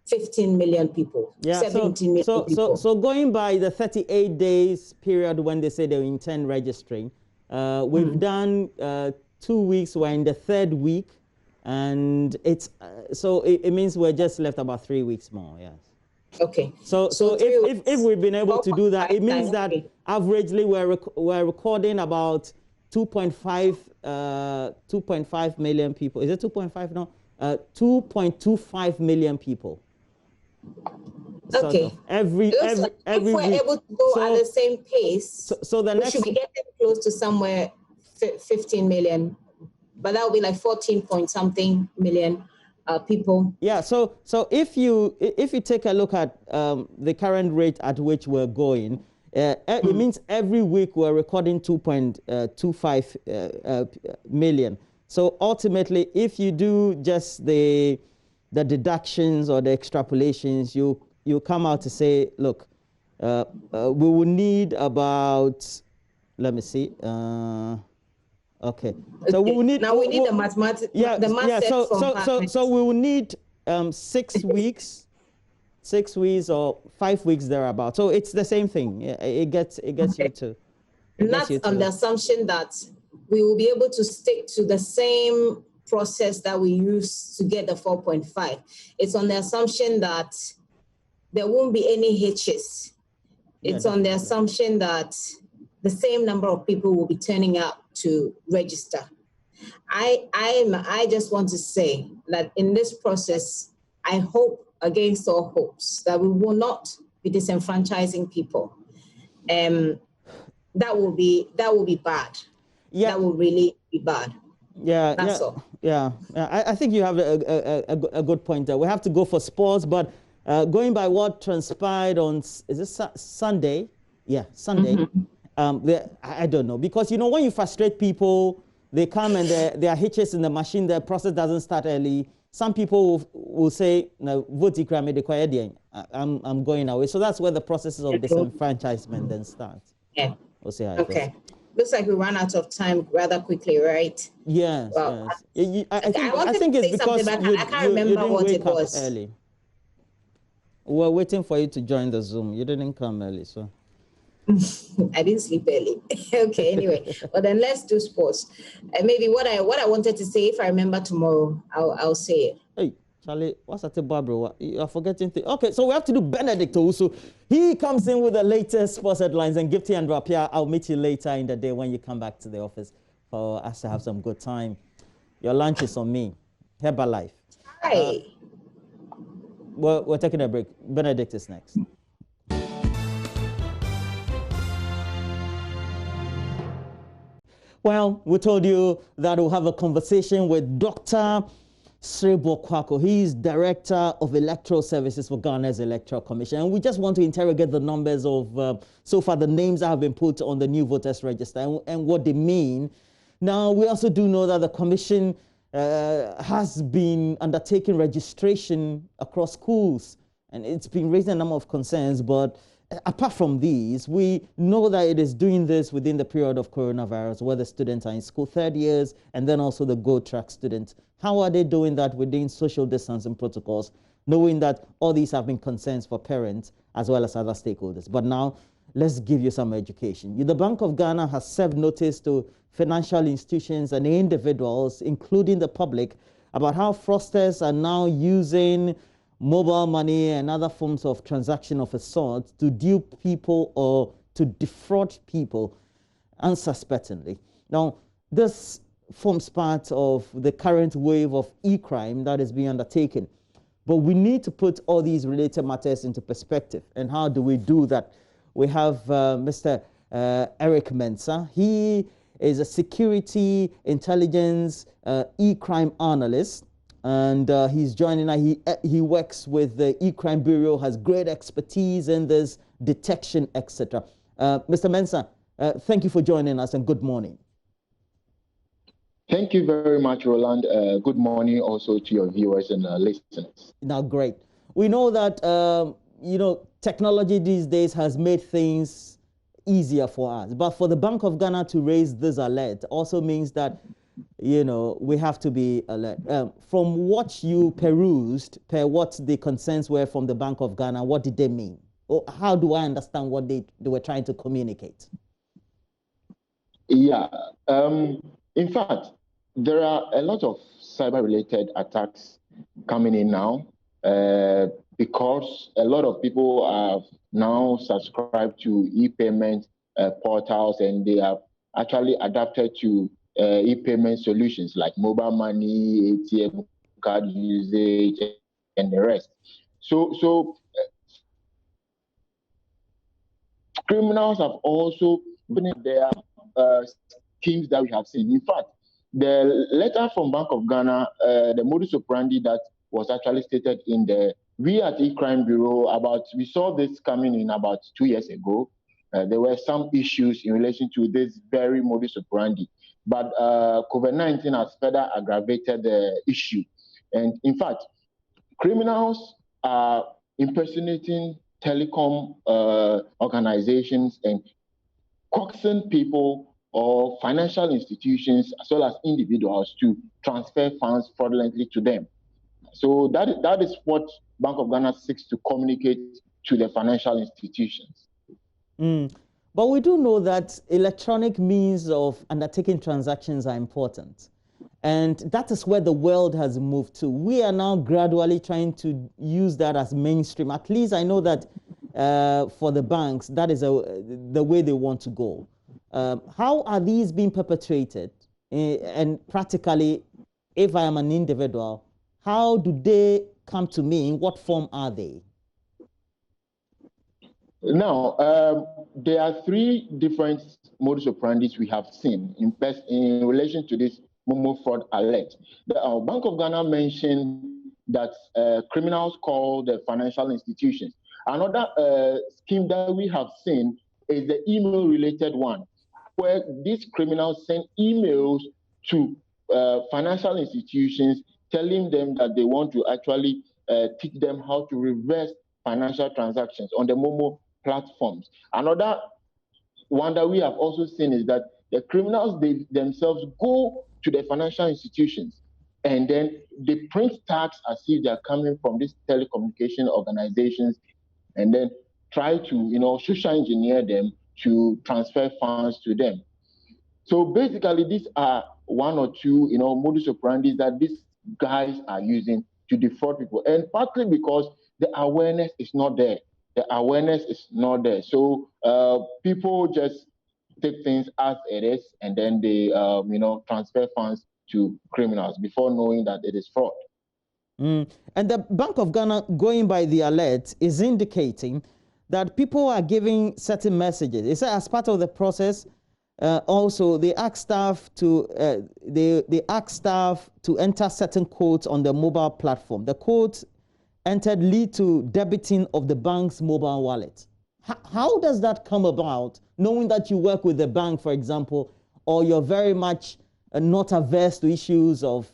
15 million people, 17 million people.
So going by the 38 days period when they say they intend registering, we've done 2 weeks, we're in the third week, and it's so it means we're just left about 3 weeks more, yes.
Okay.
So if we've been able to do that, it means that averagely we're recording about 2.5 million people. Is it 2.5 now? 2.25 million people.
Okay.
Every
if we're
week.
able to go at the same pace,
so the next
we should be getting close to somewhere 15 million, but that would be like 14 point something million people.
Yeah. So if you take a look at the current rate at which we're going, it means every week we're recording 2.25 million. So ultimately, if you do just the deductions or the extrapolations, you come out to say, look, we will need about, let me see, okay. So we will need,
we need the mathematics.
Yeah, so we will need 6 weeks, 6 weeks or 5 weeks thereabout. So it's the same thing. It gets you to.
And that's on the assumption that we will be able to stick to the same process that we use to get the 4.5. It's on the assumption that there won't be any hitches. It's on the assumption that the same number of people will be turning out to register. I just want to say that in this process, I hope against all hopes that we will not be disenfranchising people. That will be bad. Yeah. That will really be bad.
Yeah,
that's all.
Yeah. I think you have a good point there. We have to go for sports, but going by what transpired on, is this Sunday? Yeah, Sunday. Mm-hmm. I don't know, because when you frustrate people, they come and there are hitches in the machine. The process doesn't start early. Some people will say, "No, vote I'm going away." So that's where the processes of disenfranchisement then start.
Yeah.
We'll see how it goes.
Looks like we ran out of time rather quickly, right?
Yes.
Well,
yes. I think it's because
I can't remember what it was.
Early. We were waiting for you to join the Zoom. You didn't come early, so.
I didn't sleep early. Okay, anyway. Well, then let's do sports. Maybe what I wanted to say, if I remember tomorrow, I'll say it.
Hey, Charlie, what's that about, bro? You are forgetting things. Okay, so we have to do Benedict also. He comes in with the latest sports headlines, and Gifty and Rapia, I'll meet you later in the day when you come back to the office for us to have some good time. Your lunch is on me. Herbalife.
Hi.
We're taking a break. Benedict is next. Well, we told you that we'll have a conversation with Dr. Srebo Kwako. He's Director of Electoral Services for Ghana's Electoral Commission. And we just want to interrogate the numbers of, so far, the names that have been put on the new voters register and what they mean. Now, we also do know that the Commission has been undertaking registration across schools. And it's been raising a number of concerns, but apart from these, we know that it is doing this within the period of coronavirus, where the students are in school third years, and then also the Go Track students. How are they doing that within social distancing protocols, knowing that all these have been concerns for parents as well as other stakeholders? But now, let's give you some education. The Bank of Ghana has served notice to financial institutions and individuals, including the public, about how fraudsters are now using mobile money and other forms of transaction of a sort to dupe people or to defraud people unsuspectingly. Now, this forms part of the current wave of e-crime that is being undertaken. But we need to put all these related matters into perspective. And how do we do that? We have Mr. Eric Mensah. He is a security intelligence e-crime analyst. And he's joining us. He works with the E-Crime Bureau, has great expertise in this detection, etc. Mr. Mensah, thank you for joining us and good morning.
Thank you very much, Roland. Good morning also to your viewers and listeners.
Now, great. We know that, technology these days has made things easier for us. But for the Bank of Ghana to raise this alert also means that we have to be alert. From what you perused, what the concerns were from the Bank of Ghana, what did they mean? Or how do I understand what they were trying to communicate?
Yeah. In fact, there are a lot of cyber-related attacks coming in now because a lot of people have now subscribed to e-payment portals, and they have actually adapted to e-payment solutions like mobile money, ATM card usage, and the rest. So criminals have also been their schemes that we have seen. In fact, the letter from Bank of Ghana, the modus operandi that was actually stated in we at E-Crime Bureau, we saw this coming in about 2 years ago. There were some issues in relation to this very modus operandi. But COVID-19 has further aggravated the issue. And in fact, criminals are impersonating telecom organizations and coaxing people or financial institutions as well as individuals to transfer funds fraudulently to them. So that is what Bank of Ghana seeks to communicate to the financial institutions.
But we do know that electronic means of undertaking transactions are important. And that is where the world has moved to. We are now gradually trying to use that as mainstream. At least I know that for the banks, that is the way they want to go. How are these being perpetrated? And practically, if I am an individual, how do they come to me? In what form are they?
Now, there are three different modus operandi we have seen in relation to this Momo fraud alert. The Bank of Ghana mentioned that criminals call the financial institutions. Another scheme that we have seen is the email-related one, where these criminals send emails to financial institutions telling them that they want to actually teach them how to reverse financial transactions on the Momo platforms. Another one that we have also seen is that the criminals themselves go to the financial institutions and then they print tags as if they're coming from these telecommunication organizations and then try to, social engineer them to transfer funds to them. So basically, these are one or two, modus operandi that these guys are using to defraud people, and partly because the awareness is not there. The awareness is not there. So people just take things as it is, and then they, transfer funds to criminals before knowing that it is fraud.
And the Bank of Ghana, going by the alert, is indicating that people are giving certain messages. It's as part of the process. Also, they ask staff to enter certain codes on the mobile platform. The codes entered lead to debiting of the bank's mobile wallet. How does that come about, knowing that you work with the bank, for example, or you're very much not averse to issues of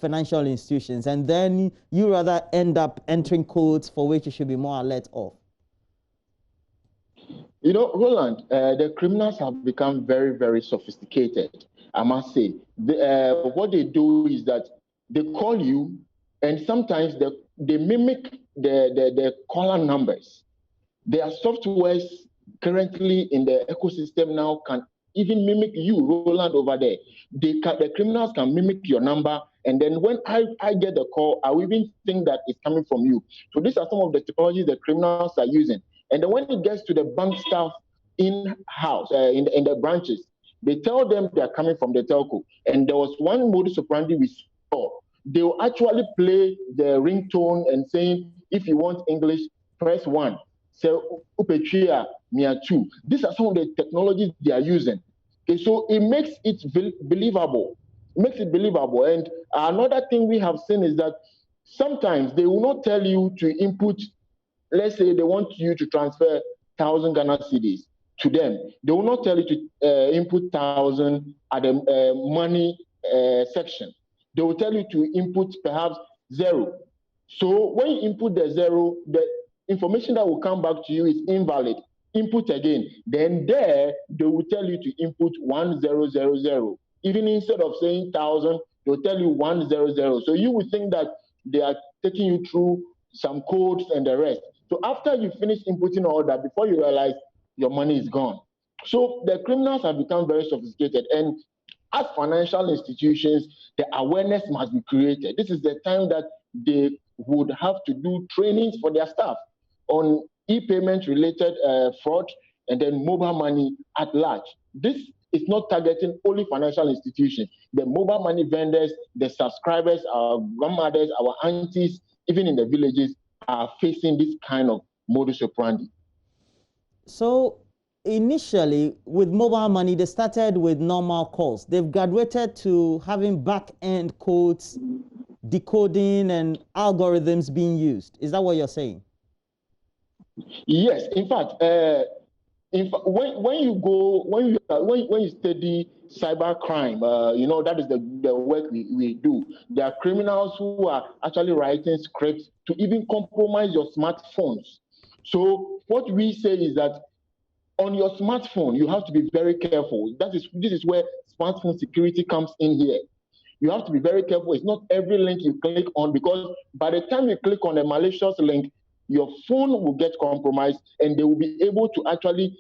financial institutions, and then you rather end up entering codes for which you should be more alert of?
Roland, the criminals have become very, very sophisticated, I must say. What they do is that they call you, and sometimes they mimic the caller numbers. There are softwares currently in the ecosystem now can even mimic you, Roland, over there. The criminals can mimic your number, and then when I get the call, I will even think that it's coming from you. So these are some of the technologies the criminals are using. And then when it gets to the bank staff in-house, in the branches, they tell them they're coming from the telco. And there was one modus operandi we saw. They will actually play the ringtone and saying, if you want English, press 1. So, Upetria, Mia 2. These are some of the technologies they are using. Okay, so it makes it believable. It makes it believable. And another thing we have seen is that sometimes they will not tell you to input. Let's say they want you to transfer 1,000 Ghana cedis to them. They will not tell you to input 1,000 at the money section. They will tell you to input perhaps 0. So when you input the 0, the information that will come back to you is invalid. Input again. Then there, they will tell you to input 1000. Even instead of saying 1,000, they'll tell you 100. So you would think that they are taking you through some codes and the rest. So after you finish inputting all that, before you realize your money is gone. So the criminals have become very sophisticated. And as financial institutions, the awareness must be created. This is the time that they would have to do trainings for their staff on e-payment related fraud and then mobile money at large. This is not targeting only financial institutions. The mobile money vendors, the subscribers, our grandmothers, our aunties, even in the villages, are facing this kind of modus operandi.
So initially, with mobile money, they started with normal calls. They've graduated to having back-end codes, decoding, and algorithms being used. Is that what you're saying?
Yes. In fact, when you study cyber crime, that is the work we do. There are criminals who are actually writing scripts to even compromise your smartphones. So what we say is that on your smartphone, you have to be very careful. This is where smartphone security comes in here. You have to be very careful. It's not every link you click on, because by the time you click on a malicious link, your phone will get compromised, and they will be able to actually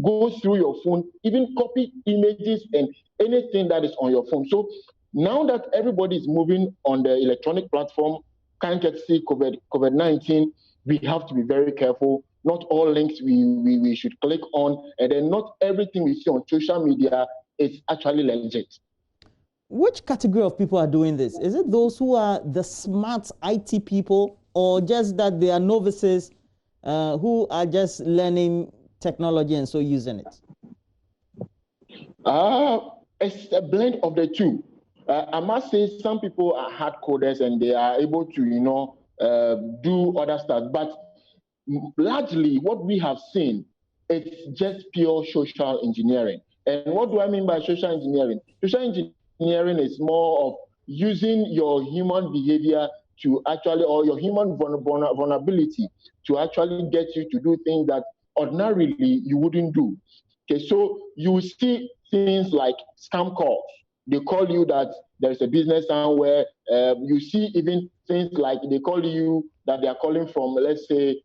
go through your phone, even copy images and anything that is on your phone. So now that everybody is moving on the electronic platform, can't get see COVID-19, we have to be very careful. Not all links we should click on, and then not everything we see on social media is actually legit.
Which category of people are doing this? Is it those who are the smart IT people, or just that they are novices who are just learning technology and so using it?
It's a blend of the two. I must say some people are hard coders and they are able to, do other stuff. But largely what we have seen, it's just pure social engineering. And what do I mean by social engineering? Social engineering is more of using your human behavior to actually, or your human vulnerability to actually get you to do things that ordinarily you wouldn't do. Okay, so you see things like scam calls. They call you that there's a business somewhere. You see even things like they call you that they are calling from, let's say,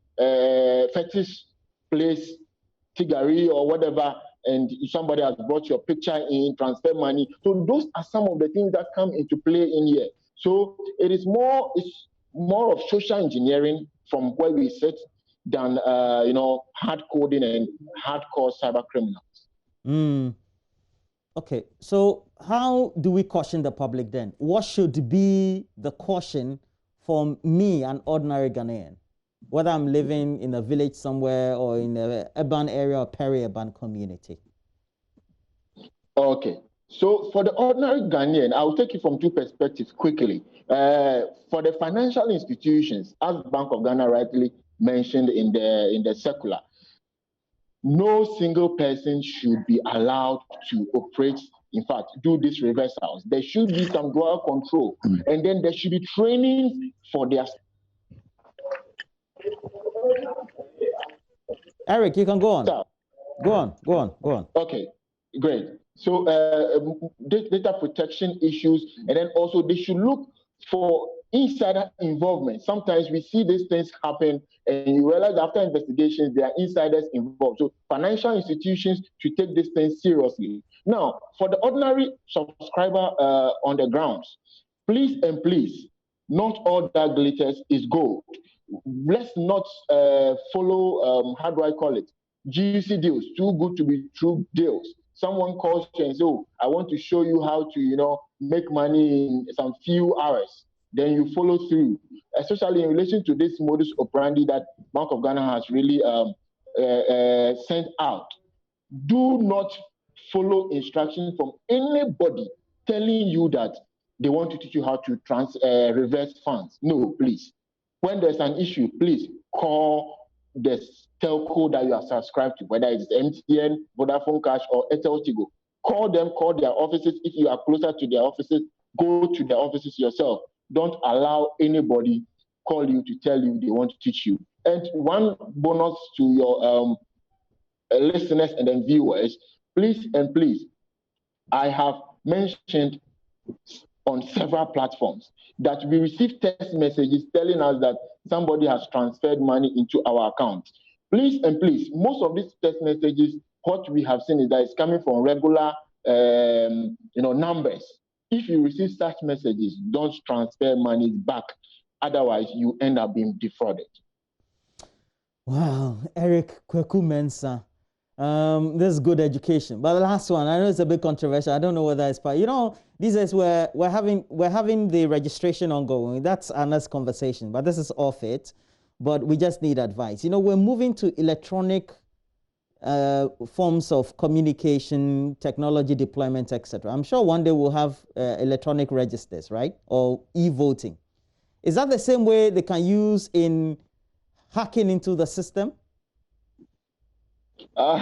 fetish place, Tigari or whatever, and somebody has brought your picture in, transfer money. So those are some of the things that come into play in here. So it's more of social engineering from where we sit than hard coding and hardcore cyber criminals.
Okay, so how do we caution the public then? What should be the caution for me, an ordinary Ghanaian, whether I'm living in a village somewhere or in an urban area or peri-urban community?
Okay, so for the ordinary Ghanaian, I'll take it from two perspectives quickly. For the financial institutions, as Bank of Ghana rightly mentioned in the circular, no single person should be allowed to operate, in fact, do these reversals. There should be some dual control, and then there should be training for their...
Eric, you can go on. Go on.
Okay, great. So data protection issues, and then also they should look for insider involvement. Sometimes we see these things happen and you realize after investigations there are insiders involved. So financial institutions should take these things seriously. Now, for the ordinary subscriber on the grounds, please, not all that glitters is gold. Let's not follow, how do I call it, juicy deals, too good to be true deals. Someone calls you and says, oh, I want to show you how to, make money in some few hours. Then you follow through, especially in relation to this modus operandi that Bank of Ghana has really sent out. Do not follow instructions from anybody telling you that they want to teach you how to reverse funds. No, please. When there's an issue, please call the telco that you are subscribed to, whether it's MTN, Vodafone Cash, or Airtel Tigo. Call them, call their offices. If you are closer to their offices, go to their offices yourself. Don't allow anybody call you to tell you they want to teach you. And one bonus to your listeners and then viewers, please, I have mentioned on several platforms that we receive text messages telling us that somebody has transferred money into our account. Please, most of these text messages, what we have seen is that it's coming from regular numbers. If you receive such messages, don't transfer money back. Otherwise, you end up being defrauded.
Wow, Eric Kweku Mensah. This is good education. But the last one, I know it's a bit controversial. I don't know whether it's part. These days we're having the registration ongoing. That's another conversation. But this is off it. But we just need advice. We're moving to electronic forms of communication, technology deployment, etc. I'm sure one day we'll have electronic registers, right? Or e-voting. Is that the same way they can use in hacking into the system?
In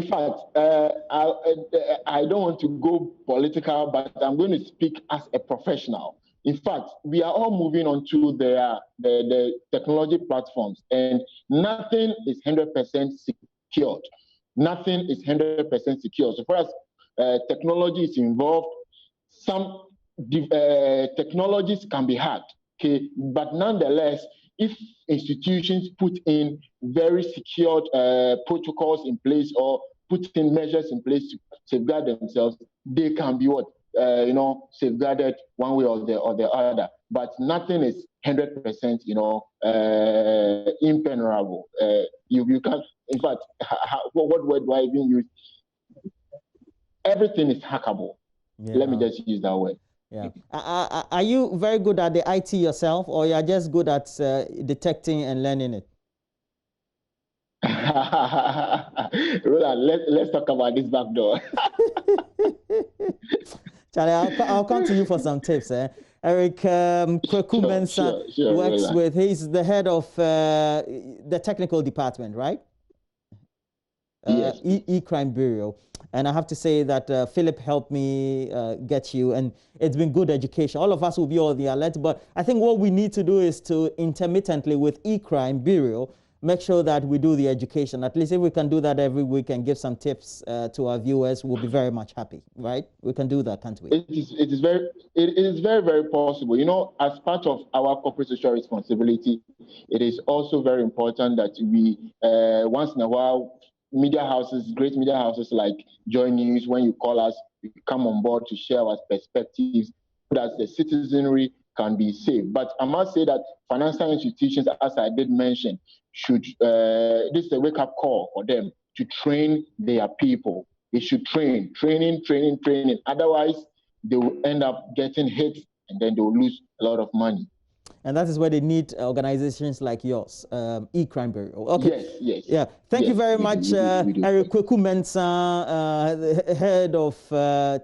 fact, I don't want to go political, but I'm going to speak as a professional. In fact, we are all moving on to the technology platforms, and nothing is 100% secured. Nothing is 100% secure. So far as technology is involved, some technologies can be hacked, okay? But nonetheless, if institutions put in very secured protocols in place or put in measures in place to safeguard themselves, they can be safeguarded one way or the other. But nothing is 100%, impenetrable. You can't. In fact, what word do I even use? Everything is hackable.
Yeah.
Let me just use that word.
Yeah. Are you very good at the IT yourself, or you are just good at detecting and learning it?
Roland, let's talk about this back door.
Charlie, I'll come to you for some tips. Eric Kweku Mensah works
Roland.
with, he's the head of the technical department, right?
Yes.
E-Crime Bureau. And I have to say that Philip helped me get you, and it's been good education. All of us will be on the alert, but I think what we need to do is to intermittently with E-Crime Bureau, make sure that we do the education. At least if we can do that every week and give some tips to our viewers, we'll be very much happy, right? We can do that, can't we?
It is very, very possible. You know, as part of our corporate social responsibility, it is also very important that we, once in a while, media houses, great media houses like Joy News, when you call us, you come on board to share our perspectives so that the citizenry can be safe. But I must say that financial institutions, as I did mention, should, this is a wake-up call for them to train their people. They should training. Otherwise, they will end up getting hit and then they will lose a lot of money.
And that is where they need organizations like yours, E-Crime Bureau. Okay.
Yes.
Yeah. Thank you very much, Eric Kweku Mensah, the head of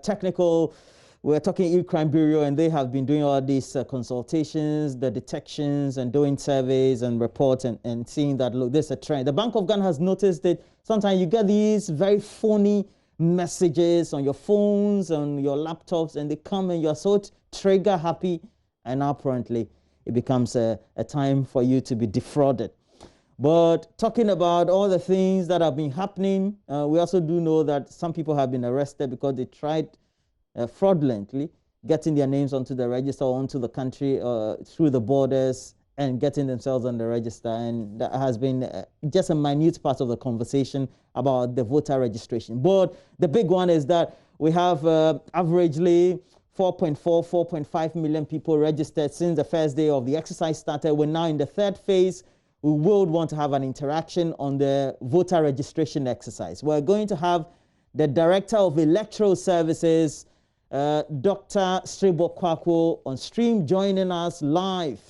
technical. We're talking E-Crime Bureau, and they have been doing all these consultations, the detections, and doing surveys and reports and seeing that, look, there's a trend. The Bank of Ghana has noticed that sometimes you get these very phony messages on your phones, on your laptops, and they come and you're so trigger happy, and apparently it becomes a time for you to be defrauded. But talking about all the things that have been happening, we also do know that some people have been arrested because they tried fraudulently getting their names onto the register, onto the country, through the borders, and getting themselves on the register. And that has been just a minute part of the conversation about the voter registration. But the big one is that we have averagely 4.5 million people registered since the first day of the exercise started. We're now in the third phase. We will want to have an interaction on the voter registration exercise. We're going to have the Director of Electoral Services, Dr. Strebo Kwakwo, on stream joining us live.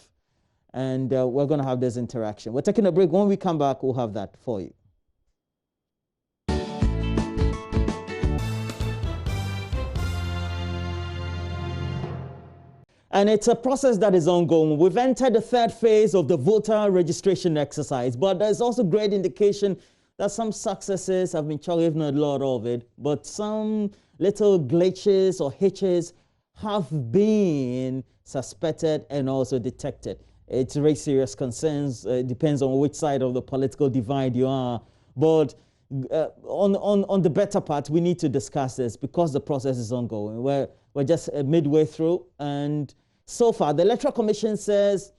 And we're going to have this interaction. We're taking a break. When we come back, we'll have that for you. And it's a process that is ongoing. We've entered the third phase of the voter registration exercise, but there's also great indication that some successes have been chalked, if not a lot of it, but some little glitches or hitches have been suspected and also detected. It's very serious concerns. It depends on which side of the political divide you are. But on the better part, we need to discuss this because the process is ongoing. We're just midway through, and so far, the Electoral Commission says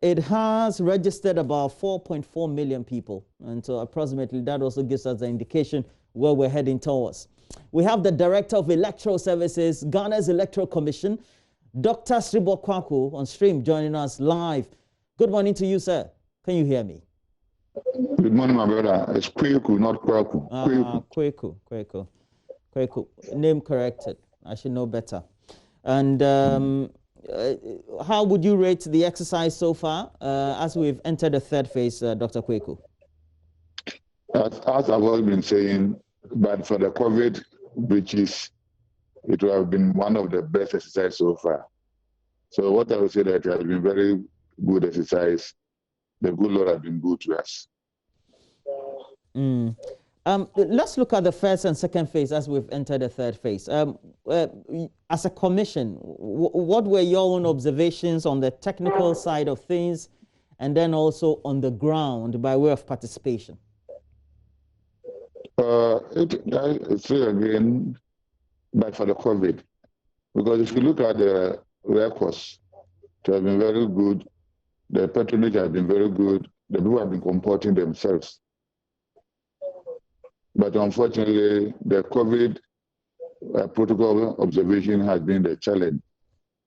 it has registered about 4.4 million people. And so approximately that also gives us the indication where we're heading towards. We have the Director of Electoral Services, Ghana's Electoral Commission, Dr. Strebo Kwakwo, on stream joining us live. Good morning to you, sir. Can you hear me?
Good morning, my brother. It's Kweku, not Kwaku.
Kweku. Name corrected. I should know better. And how would you rate the exercise so far as we've entered the third phase, Dr. Kweku?
As I've always been saying, but for the COVID breaches, it would have been one of the best exercises so far. So what I would say that it has been very good exercise. The good Lord has been good to us.
Let's look at the first and second phase as we've entered the third phase. As a commission, what were your own observations on the technical side of things and then also on the ground by way of participation?
It's again, but for the COVID, because if you look at the records, it has been very good. The patronage has been very good. The people have been comporting themselves. But unfortunately, the COVID protocol observation has been the challenge.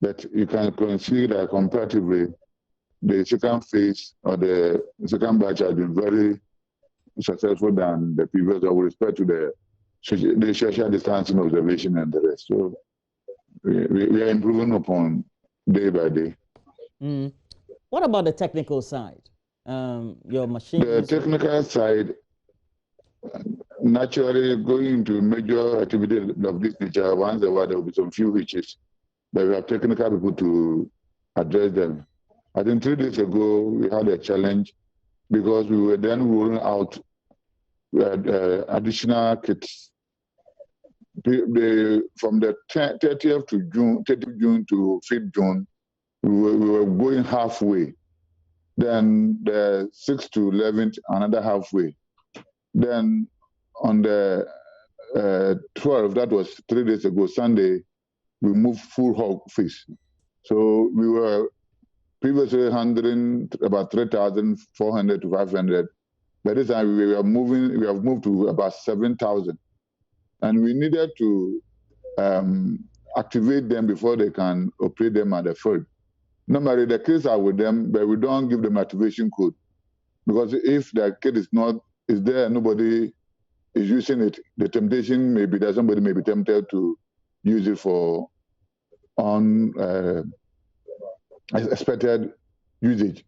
But you can consider that comparatively, the second phase or the second batch has been very successful than the previous with respect to the social distancing observation and the rest. So we are improving upon day by day.
What about the technical side? Your machines?
The technical side, naturally, going into major activity of this nature, once in a while there will be some few hitches, but we have technical people to address them. I think 3 days ago, we had a challenge because we were then rolling out additional kits. From the 30th to June, 30th June to 5th June, we were going halfway. Then the 6th to 11th, another halfway. Then on the 12th, that was 3 days ago, Sunday, we moved full hog phase. So we were previously handling about 3,400 to 500. By this time, we have moved to about 7,000. And we needed to activate them before they can operate them at the field. Normally, the kids are with them, but we don't give them activation code. Because if the kid is there, nobody is using it, the temptation may be that somebody may be tempted to use it for unexpected usage.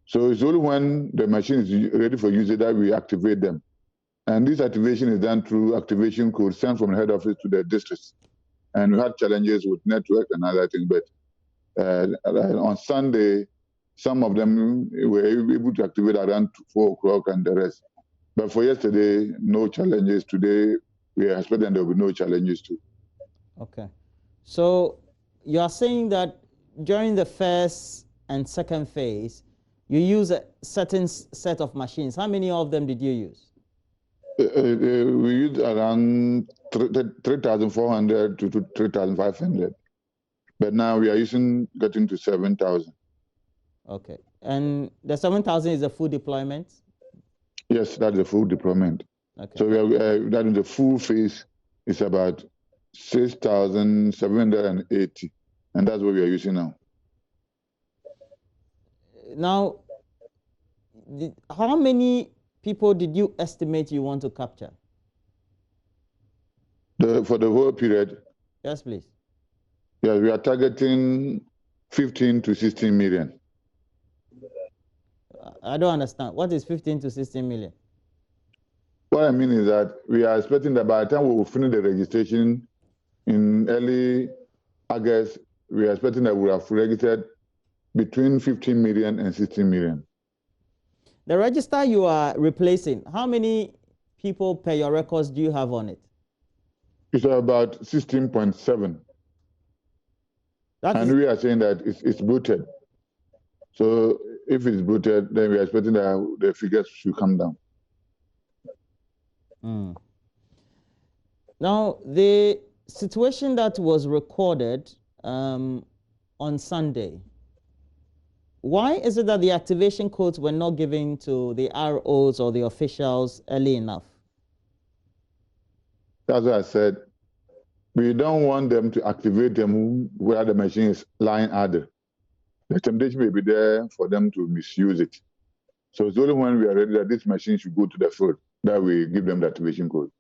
So it's only when the machine is ready for usage that we activate them. And this activation is done through activation code sent from the head office to the districts. And we had challenges with network and other things, but on Sunday, some of them were able to activate around 4 o'clock and the rest. But for yesterday, no challenges. Today, we are expecting there will be no challenges too.
Okay. So you are saying that during the first and second phase, you use a certain set of machines. How many of them did you use?
We used around 3,400 to 3,500. But now we are getting to 7,000.
Okay. And the 7,000 is a full deployment?
Yes, that's the full deployment.
Okay.
So that in the full phase is about 6,780. And that's what we are using now.
Now, how many people did you estimate you want to capture?
For the whole period?
Yes, please.
Yeah, we are targeting 15 to 16 million.
I don't understand. What is 15 to 16 million?
What I mean is that we are expecting that by the time we will finish the registration in early August, we are expecting that we have registered between 15 million and 16 million.
The register you are replacing, how many people per your records do you have on it?
It's about 16.7. And we are saying that it's booted. So if it's booted, then we are expecting that the figures should come down.
Now, the situation that was recorded on Sunday, why is it that the activation codes were not given to the ROs or the officials early enough?
That's what I said. We don't want them to activate them where the machine is lying idle. The temptation may be there for them to misuse it. So it's only when we are ready that this machine should go to the field that we give them the activation code.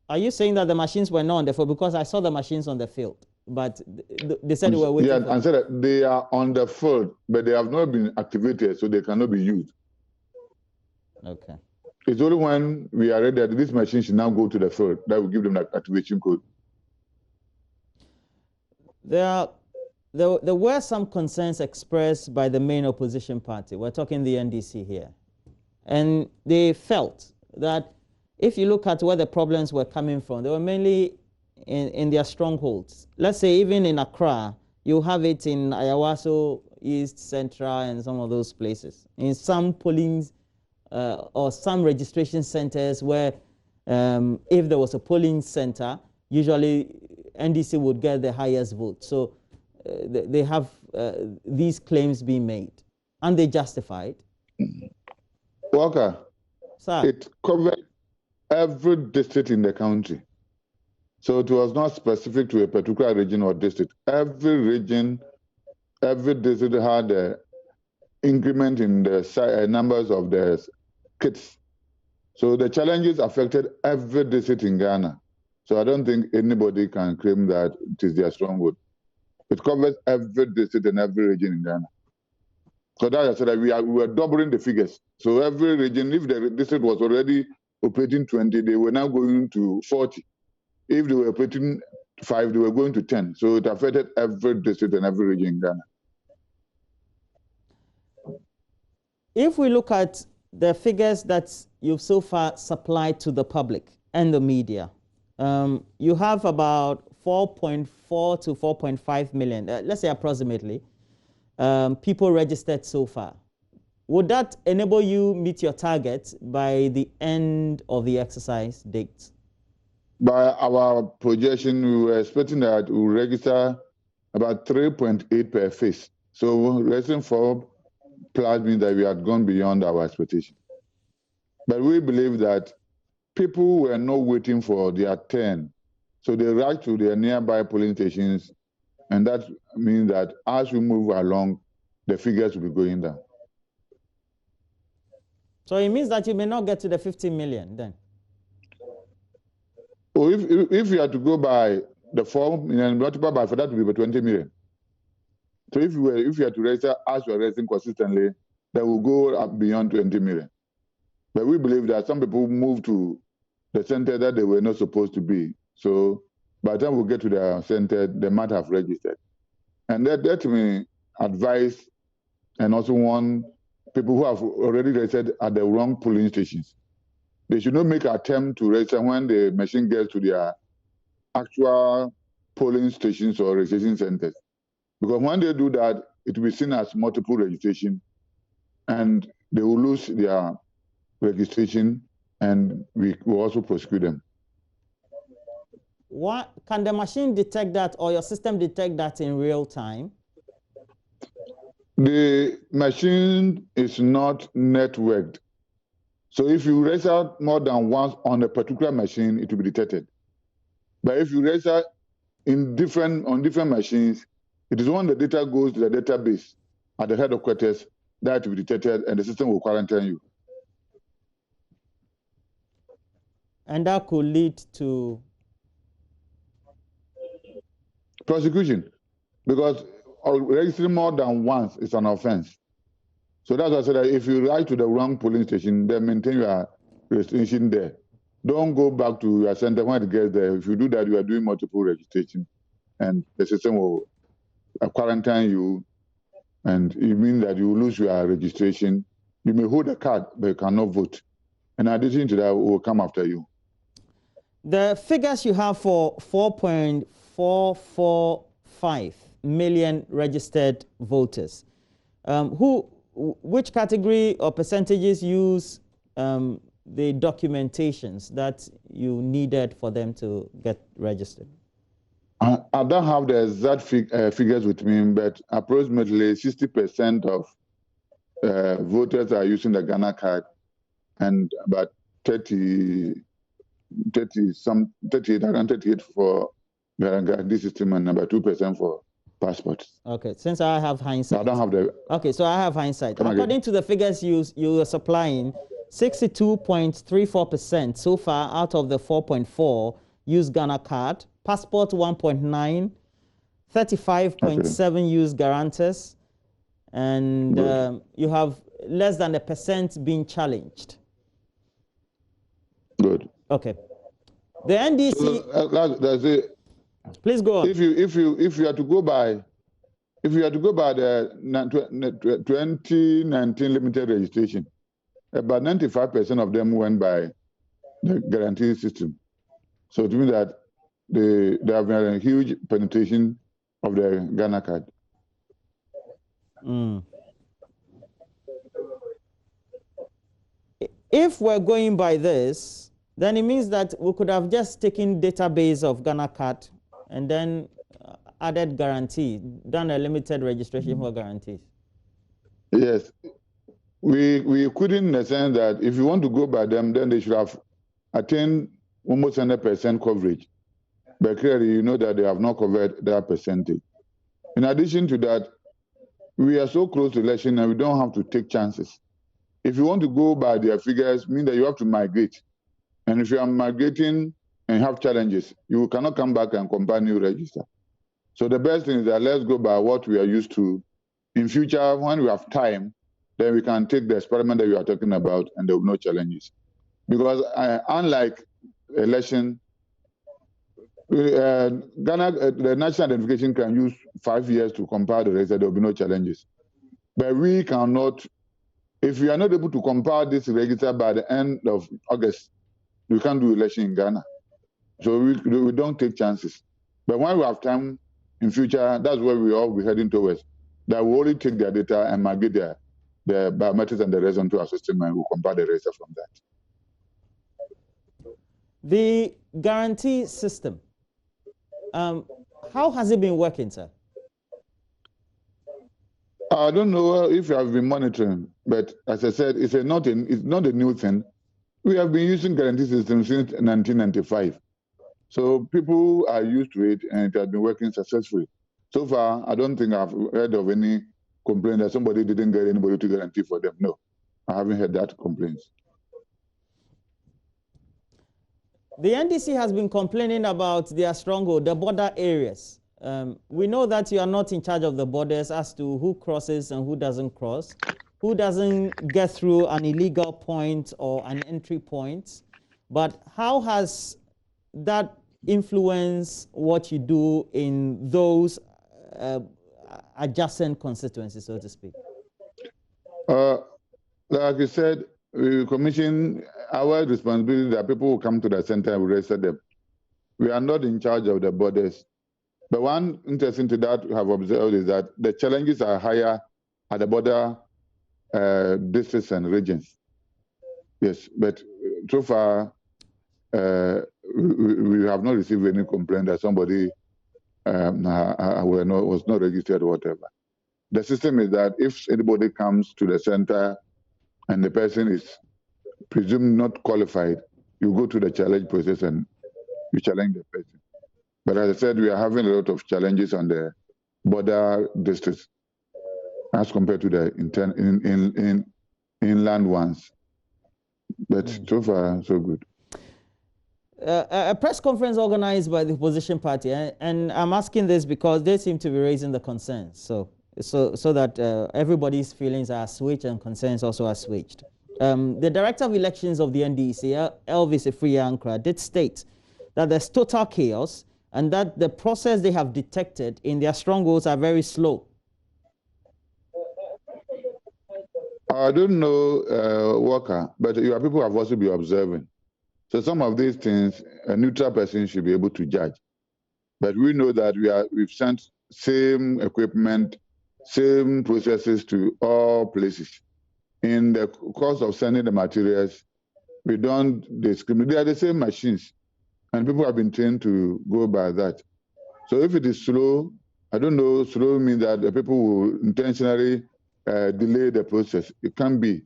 Are you saying that the machines were not on the field? Because I saw the machines on the field, but they said they were waiting.
Yeah, and said that they are on the field, but they have not been activated, so they cannot be used.
Okay.
It's only when we are ready that this machine should now go to the field that we give them the activation code.
There were some concerns expressed by the main opposition party. We're talking the NDC here. And they felt that if you look at where the problems were coming from, they were mainly in their strongholds. Let's say even in Accra, you have it in Ayawaso, East, Central, and some of those places. In some polling or some registration centers where if there was a polling center, usually NDC would get the highest vote. So they have these claims being made. And they justified.
Walker,
sir,
it covered every district in the country. So it was not specific to a particular region or district. Every region, every district had an increment in the numbers of the kits. So the challenges affected every district in Ghana. So I don't think anybody can claim that it is their stronghold. It covers every district and every region in Ghana. So that's I said that we are doubling the figures. So every region, if the district was already operating 20, they were now going to 40. If they were operating 5, they were going to 10. So it affected every district and every region in Ghana.
If we look at the figures that you've so far supplied to the public and the media, you have about 4.4 to 4.5 million, let's say approximately, people registered so far. Would that enable you meet your target by the end of the exercise date?
By our projection, we were expecting that we will register about 3.8 per phase. So registering 4 plus means that we had gone beyond our expectation. But we believe that people were not waiting for their turn. So they rushed to their nearby polling stations, and that means that as we move along, the figures will be going down.
So it means that you may not get to the 50 million then?
So if you had to go by the 4 million multiplied by, for that to be about 20 million. So if you had to register as you are registering consistently, that will go up beyond 20 million. But we believe that some people move to the center that they were not supposed to be. So by the time we get to the center, they might have registered. And that may advise and also warn people who have already registered at the wrong polling stations. They should not make an attempt to register when the machine gets to their actual polling stations or registration centers. Because when they do that, it will be seen as multiple registration, and they will lose their registration, and we will also prosecute them.
What, can the machine detect that, or your system detect that in real time?
The machine is not networked. So if you register more than once on a particular machine, it will be detected. But if you register on different machines, it is when the data goes to the database at the headquarters that will be detected, and the system will quarantine you.
And that could lead to
prosecution, because registering more than once is an offense. So that's why I said that if you write to the wrong polling station, then maintain your registration there. Don't go back to your center when it gets there. If you do that, you are doing multiple registration, and the system will quarantine you, and it means that you will lose your registration. You may hold a card, but you cannot vote. And in addition to that, we will come after you.
The figures you have for 4.445 million registered voters, which category or percentages use the documentations that you needed for them to get registered?
I don't have the exact figures with me, but approximately 60% of voters are using the Ghana card, and about 38 for guarantee system, and about 2% for passports.
Okay, since I have hindsight.
I don't have the.
Okay, so I have hindsight. According to the figures you are supplying, 62.34% so far out of the 4.4 use Ghana card, passport 1.9, 35.7 use guarantors, and you have less than 1% being challenged.
Good.
Okay. The NDC.
So, that's it.
Please go on.
If you have to go by, the 2019 limited registration, about 95% of them went by the guarantee system. So it means that they have been a huge penetration of the Ghana card.
If we're going by this, then it means that we could have just taken database of Ghana card and then added guarantee, done a limited registration for guarantees.
Yes. We couldn't, in the sense that if you want to go by them, then they should have attained almost 100% coverage. But clearly, you know that they have not covered that percentage. In addition to that, we are so close to election and we don't have to take chances. If you want to go by their figures, mean that you have to migrate. And if you are migrating and have challenges, you cannot come back and compile new register. So the best thing is that let's go by what we are used to. In future, when we have time, then we can take the experiment that you are talking about, and there will be no challenges. Because unlike election, Ghana, the national identification can use 5 years to compile the register. There will be no challenges. But we cannot, if we are not able to compile this register by the end of August, we can't do election in Ghana. So we don't take chances. But when we have time in future, that's where we all be heading towards. That we only take their data and migrate the biometrics and the rest onto our system, and we'll compile the register from that.
The guarantee system, how has it been working, sir?
I don't know if you have been monitoring, but as I said, it's not a new thing. We have been using guarantee system since 1995. So people are used to it, and it has been working successfully. So far, I don't think I've heard of any complaint that somebody didn't get anybody to guarantee for them. No, I haven't heard that complaints.
The NDC has been complaining about their stronghold, the border areas. We know that you are not in charge of the borders as to who crosses and who doesn't cross, who doesn't get through an illegal point or an entry point. But how has that influenced what you do in those adjacent constituencies, so to speak?
Like you said, we commission our responsibility that people who come to the center and we register them. We are not in charge of the borders. But one interesting thing that we have observed is that the challenges are higher at the border districts and regions. Yes, but so far we have not received any complaint that somebody was not registered or whatever. The system is that if anybody comes to the center and the person is presumed not qualified, you go to the challenge process and you challenge the person. But as I said, we are having a lot of challenges on the border districts as compared to the inland ones. But so far, so good.
A press conference organized by the opposition party, and I'm asking this because they seem to be raising the concerns, so that everybody's feelings are assuaged and concerns also assuaged. The director of elections of the NDC, Elvis Efriankra, did state that there's total chaos and that the process they have detected in their strongholds are very slow.
I don't know, Walker, but your people have also been observing. So some of these things, a neutral person should be able to judge. But we know that we've sent same equipment, same processes to all places. In the course of sending the materials, we don't discriminate. They are the same machines, and people have been trained to go by that. So if it is slow, I don't know, slow means that the people will intentionally delay the process. It can be.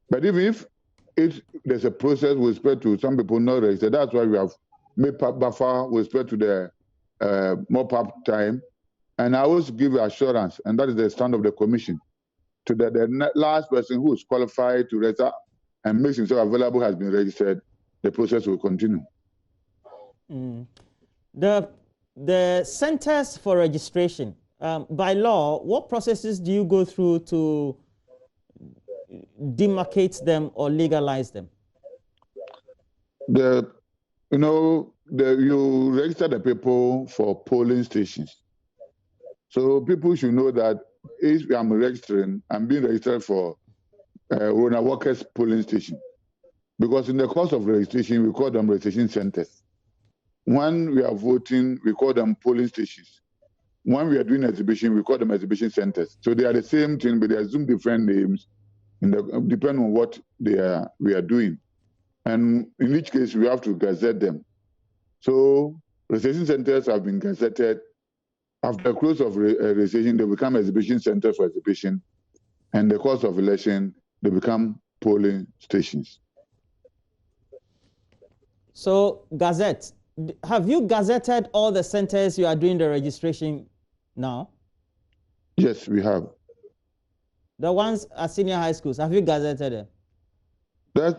But even if there's a process with respect to some people not registered, that's why we have made buffer with respect to the mop-up time. And I always give assurance, and that is the stand of the commission, to the last person who is qualified to register and makes himself available has been registered, the process will continue.
The centers for registration, by law, what processes do you go through to demarcate them or legalize them?
You register the people for polling stations. So people should know that if I'm registering, I'm being registered for Rona Walker's polling station. Because in the course of registration, we call them registration centers. When we are voting, we call them polling stations. When we are doing exhibition, we call them exhibition centers. So they are the same thing, but they assume different names, depending on what we are doing. And in each case, we have to gazette them. So registration centers have been gazetted. After the close of registration, they become exhibition centers for exhibition. And the course of election, they become polling stations.
So, Gazette, have you gazetted all the centers you are doing the registration now?
Yes, we have.
The ones at senior high schools, have you gazetted them?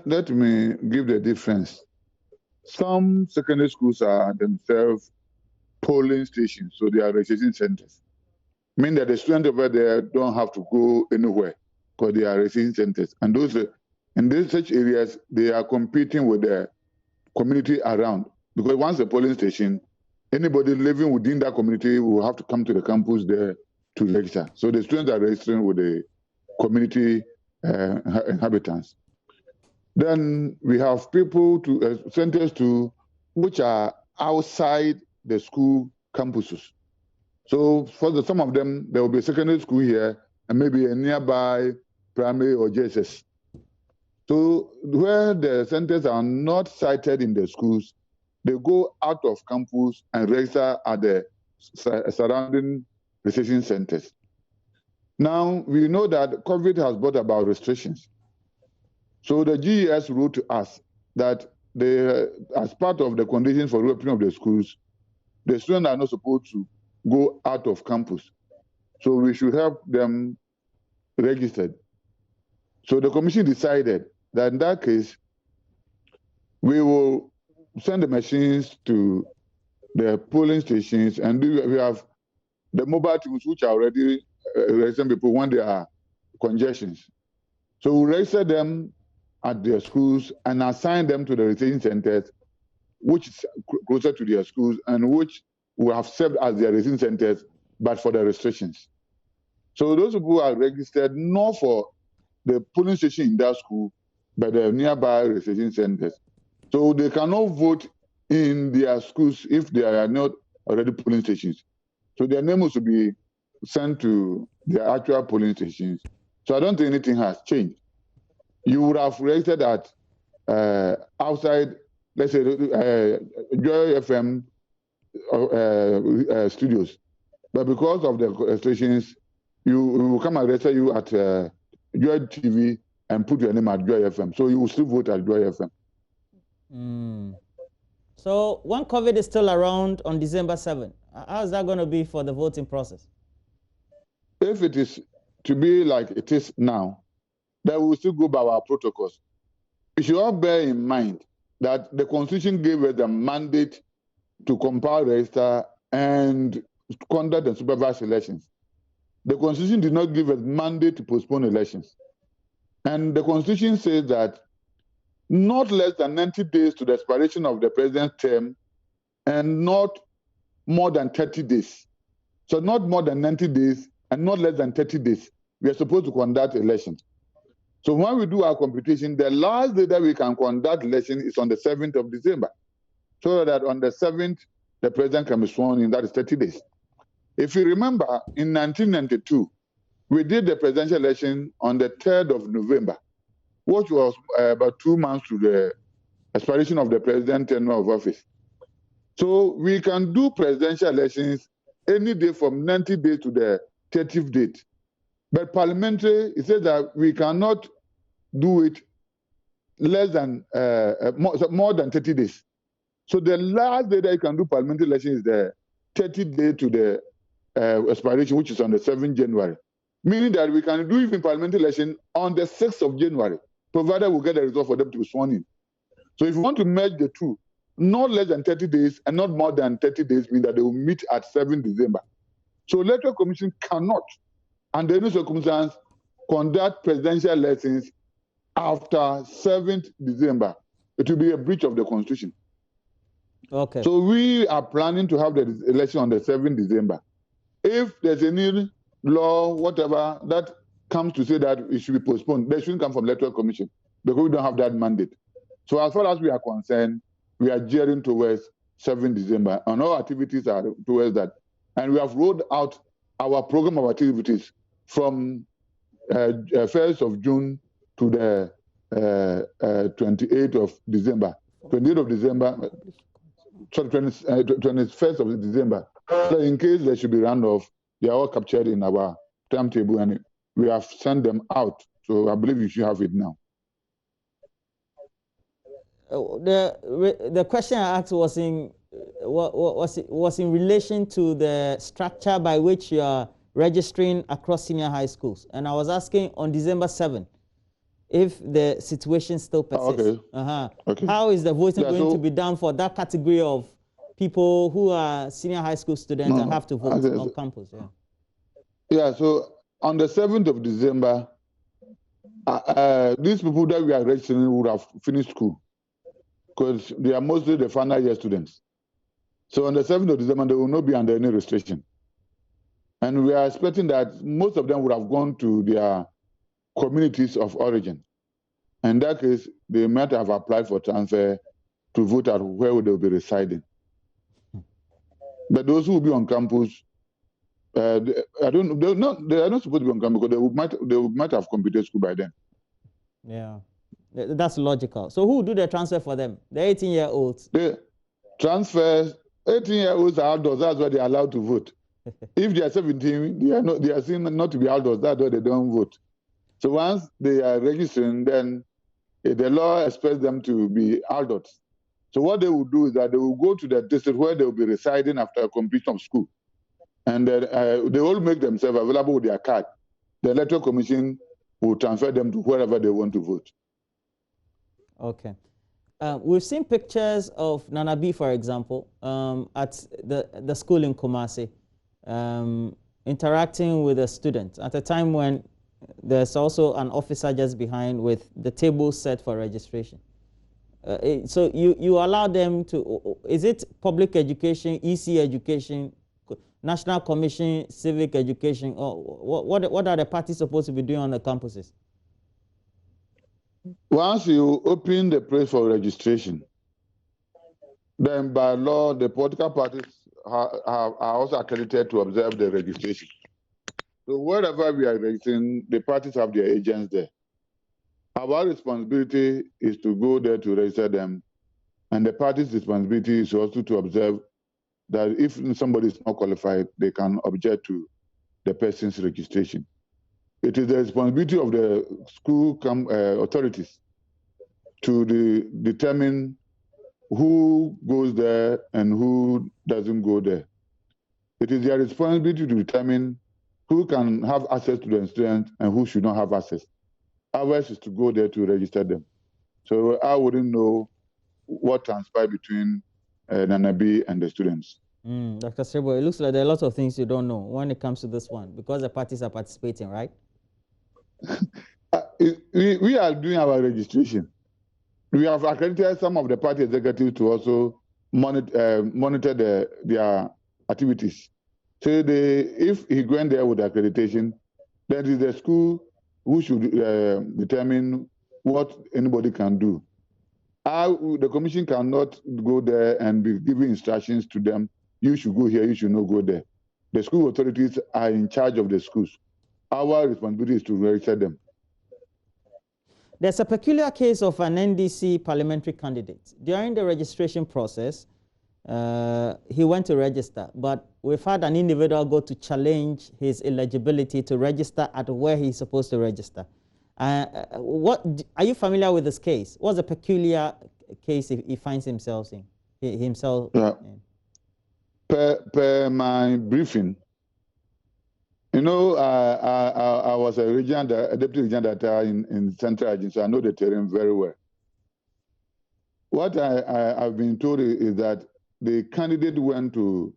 Let me give the difference. some secondary schools are themselves polling stations, so they are registration centers. Mean that the students over there don't have to go anywhere because they are registration centers. And those in these such areas, they are competing with the community around. Because once a polling station, anybody living within that community will have to come to the campus there to register. So the students are registering with the community inhabitants. Then we have people to centers to which are outside the school campuses. So for some of them, there will be a secondary school here and maybe a nearby primary or JSS. So where the centers are not sited in the schools, they go out of campus and register at the surrounding reception centers. Now, we know that COVID has brought about restrictions. So the GES wrote to us that as part of the conditions for reopening of the schools, the students are not supposed to go out of campus. So we should help them registered. So the commission decided that in that case, we will send the machines to the polling stations, and we have the mobile teams which are already registering people when there are congestions. So we register them at their schools and assign them to the registration centers, which is closer to their schools and which will have served as their registration centers, but for the restrictions. So those people are registered not for the polling station in that school, but the nearby registration centers. So they cannot vote in their schools if they are not already polling stations. So their names will be sent to their actual polling stations. So I don't think anything has changed. You would have registered at outside, let's say, Joy FM studios. But because of the restrictions, you will come and register you at Joy TV and put your name at Joy FM. So you will still vote at Joy FM.
So when COVID is still around on December 7th, how is that going to be for the voting process?
If it is to be like it is now, then we will still go by our protocols. We should all bear in mind that the Constitution gave us the mandate to compile, register, and conduct and supervise elections. The Constitution did not give us mandate to postpone elections. And the Constitution says that not less than 90 days to the expiration of the president's term and not more than 30 days. So not more than 90 days and not less than 30 days. We are supposed to conduct elections. So when we do our computation, the last day that we can conduct election is on the 7th of December. So that on the 7th, the president can be sworn in, that is 30 days. If you remember, in 1992, we did the presidential election on the 3rd of November, which was about 2 months to the expiration of the president's tenure of office. So we can do presidential elections any day from 90 days to the 30th date. But parliamentary, it says that we cannot do it less than more than 30 days. So the last day that you can do parliamentary election is the 30th day to the expiration, which is on the 7th January. Meaning that we can do even parliamentary election on the 6th of January, provided we get a result for them to be sworn in. So if you want to merge the two, not less than 30 days and not more than 30 days means that they will meet at 7th December. So Electoral Commission cannot, under any circumstance, conduct presidential elections after 7th December. It will be a breach of the Constitution.
Okay.
So we are planning to have the election on the 7th December. If there's any law, whatever, that comes to say that it should be postponed, they shouldn't come from Electoral Commission because we don't have that mandate. So as far as we are concerned, we are gearing towards 7th December, and all activities are towards that. And we have rolled out our program of activities from 1st of June to the 28th of December. 28th of December, sorry, 21st of December. So in case there should be runoff, they are all captured in our timetable, and we have sent them out. So I believe you should have it now.
The question I asked was in relation to the structure by which you are registering across senior high schools, and I was asking on December 7th, if the situation still persists.
Okay.
How is the voting
Yeah,
going to be done for that category of people who are senior high school students and have to vote on campus?
Yeah, so on the 7th of December, these people that we are registering would have finished school because they are mostly the final year students. So on the 7th of December, they will not be under any restriction. And we are expecting that most of them would have gone to their communities of origin. In that case, they might have applied for transfer to vote at where they will be residing. But those who will be on campus, they are not supposed to be on campus because they might have completed school by then.
Yeah, that's logical. So who will do the transfer for them? The 18-year-olds.
The transfers, 18-year-olds are outdoors. That's why they are allowed to vote. If they are 17, they are seen not to be outdoors. That's why they don't vote. So once they are registering, then the law expects them to be outdoors. So what they will do is that they will go to the district where they will be residing after completion of school. And then they will make themselves available with their card. The electoral commission will transfer them to wherever they want to vote.
Okay. We've seen pictures of Nana B, for example, at the school in Kumasi, interacting with a student at a time when there's also an officer just behind with the table set for registration. So you allow them to, is it public education, EC education, National Commission, civic education, or what are the parties supposed to be doing on the campuses?
Once you open the place for registration, then by law, the political parties are also accredited to observe the registration. So wherever we are registering, the parties have their agents there. Our responsibility is to go there to register them, and the party's responsibility is also to observe that if somebody is not qualified, they can object to the person's registration. It is the responsibility of the school authorities to determine who goes there and who doesn't go there. It is their responsibility to determine who can have access to the students and who should not have access. Ours is to go there to register them. So I wouldn't know what transpired between Nanabi and the students.
Dr. Sebo, it looks like there are lots of things you don't know when it comes to this one because the parties are participating, right?
We are doing our registration. We have accredited some of the party executives to also monitor their activities. So if he went there with accreditation, then it is the school who should determine what anybody can do. The commission cannot go there and be giving instructions to them. You should go here, you should not go there. The school authorities are in charge of the schools. Our responsibility is to register them.
There's a peculiar case of an NDC parliamentary candidate. During the registration process, he went to register, but we've had an individual go to challenge his eligibility to register at where he's supposed to register. What are you familiar with this case? What's a peculiar case he finds himself in?
Yeah. Per my briefing, you know, I was a deputy regional director in Central Agency, so I know the terrain very well. What I've been told is that the candidate went to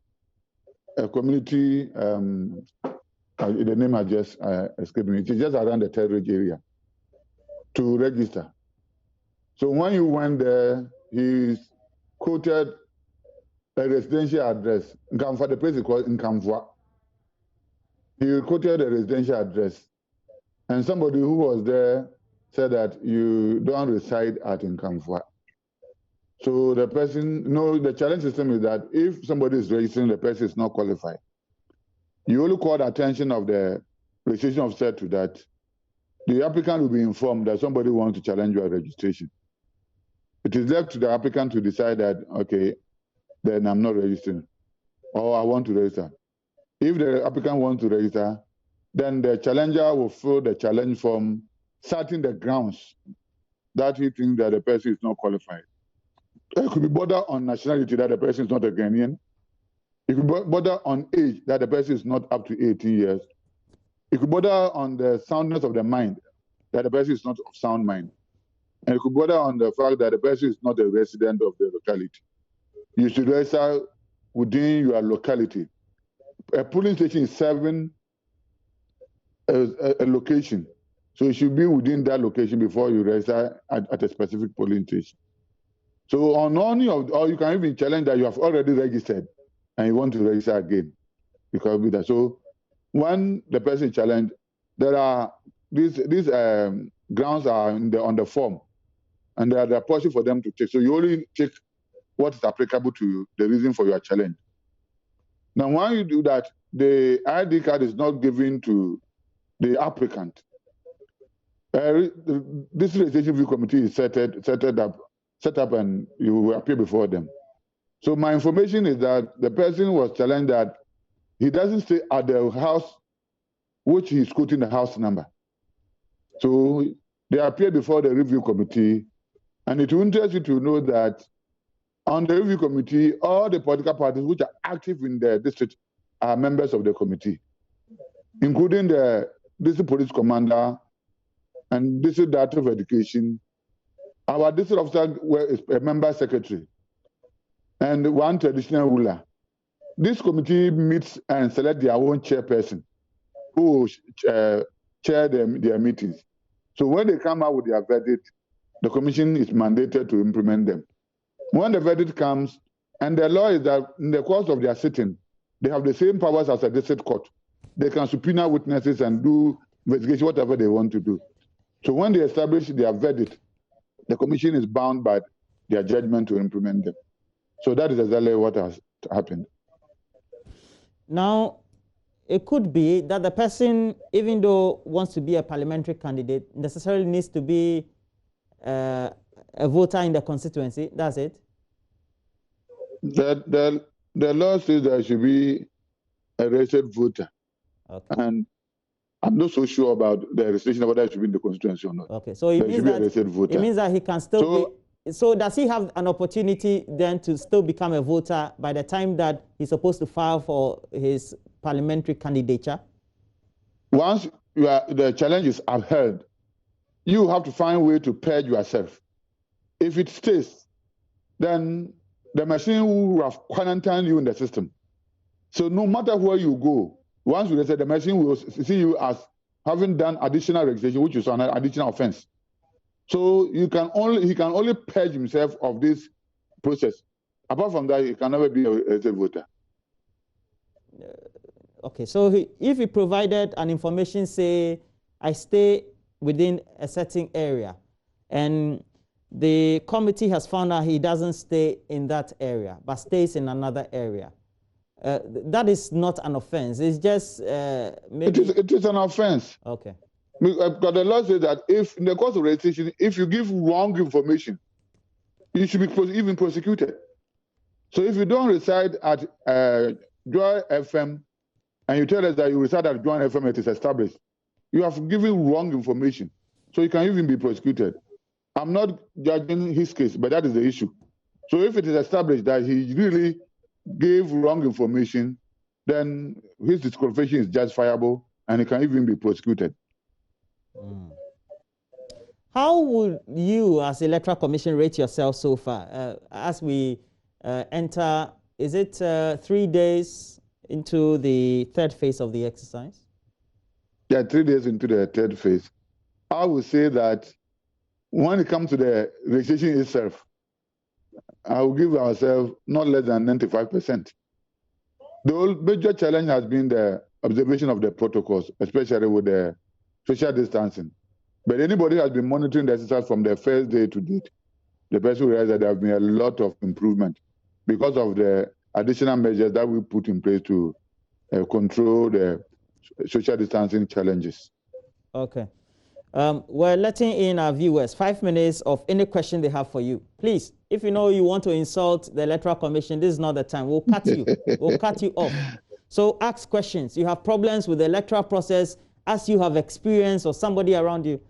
a community, the name has just escaped me, it's just around the Terridge area, to register. So when you went there, he quoted a residential address. Nkamfwa, the place is called Nkamfwa. He quoted a residential address. And somebody who was there said that you don't reside at Nkamfwa. So the person, the challenge system is that if somebody is registering, the person is not qualified. You only call the attention of the registration officer to that. The applicant will be informed that somebody wants to challenge your registration. It is left to the applicant to decide that, okay, then I'm not registering, or I want to register. If the applicant wants to register, then the challenger will fill the challenge form, citing the grounds that he thinks that the person is not qualified. It could be border on nationality, that the person is not a Ghanaian. It could border on age, that the person is not up to 18 years. It could border on the soundness of the mind, that the person is not of sound mind. And it could border on the fact that the person is not a resident of the locality. You should register within your locality. A polling station is serving a location. So you should be within that location before you register at a specific polling station. So on any of, or you can even challenge that you have already registered and you want to register again. Because of that. So when the person is challenged, there are these grounds are on the form, and there are portions for them to take. So you only take what is applicable to you, the reason for your challenge. Now, when you do that, the ID card is not given to the applicant. This registration review committee is set up, and you will appear before them. So my information is that the person was challenged that he doesn't stay at the house which he is quoting the house number. So they appear before the review committee, and it will interest you to know that on the review committee, all the political parties which are active in the district are members of the committee, including the district police commander and district director of education. Our district officer is a member secretary and one traditional ruler. This committee meets and select their own chairperson who will chair their meetings. So when they come out with their verdict, the commission is mandated to implement them. When the verdict comes, and the law is that in the course of their sitting, they have the same powers as a district court. They can subpoena witnesses and do investigation, whatever they want to do. So when they establish their verdict, the commission is bound by their judgment to implement them. So that is exactly what has happened.
Now, it could be that the person, even though wants to be a parliamentary candidate, necessarily needs to be a voter in the constituency. That's it?
The law says there should be a registered voter. Okay. And I'm not so sure about the registration of whether it should be in the constituency or not.
Okay, so it means that he can still be. So does he have an opportunity then to still become a voter by the time that he's supposed to file for his parliamentary candidature?
Once the challenge is upheld, you have to find a way to purge yourself. If it stays, then the machine will have quarantined you in the system. So no matter where you go, once you register, the machine will see you as having done additional registration, which is an additional offense. So he can only purge himself of this process. Apart from that, he can never be a voter.
Okay, so if he provided an information, say, I stay within a certain area, and the committee has found out he doesn't stay in that area, but stays in another area, that is not an offense. It's just maybe...
It is an offense.
Okay.
Because the law says that if, in the course of registration, if you give wrong information, you should be even prosecuted. So if you don't reside at Joy FM and you tell us that you reside at Joy FM, it is established, you have given wrong information. So you can even be prosecuted. I'm not judging his case, but that is the issue. So if it is established that he really gave wrong information, then his disqualification is justifiable and he can even be prosecuted.
How would you, as Electoral Commission, rate yourself so far? As we enter, is it 3 days into the third phase of the exercise?
Yeah, 3 days into the third phase. I would say that when it comes to the registration itself, I will give ourselves not less than 95%. The major challenge has been the observation of the protocols, especially with the social distancing. But anybody who has been monitoring the exercise from the first day to date, the person will realize that there have been a lot of improvement because of the additional measures that we put in place to control the social distancing challenges.
Okay. We're letting in our viewers 5 minutes of any question they have for you. Please, if you know you want to insult the Electoral Commission, this is not the time. We'll cut you. We'll cut you off. So ask questions. You have problems with the electoral process as you have experience or somebody around you.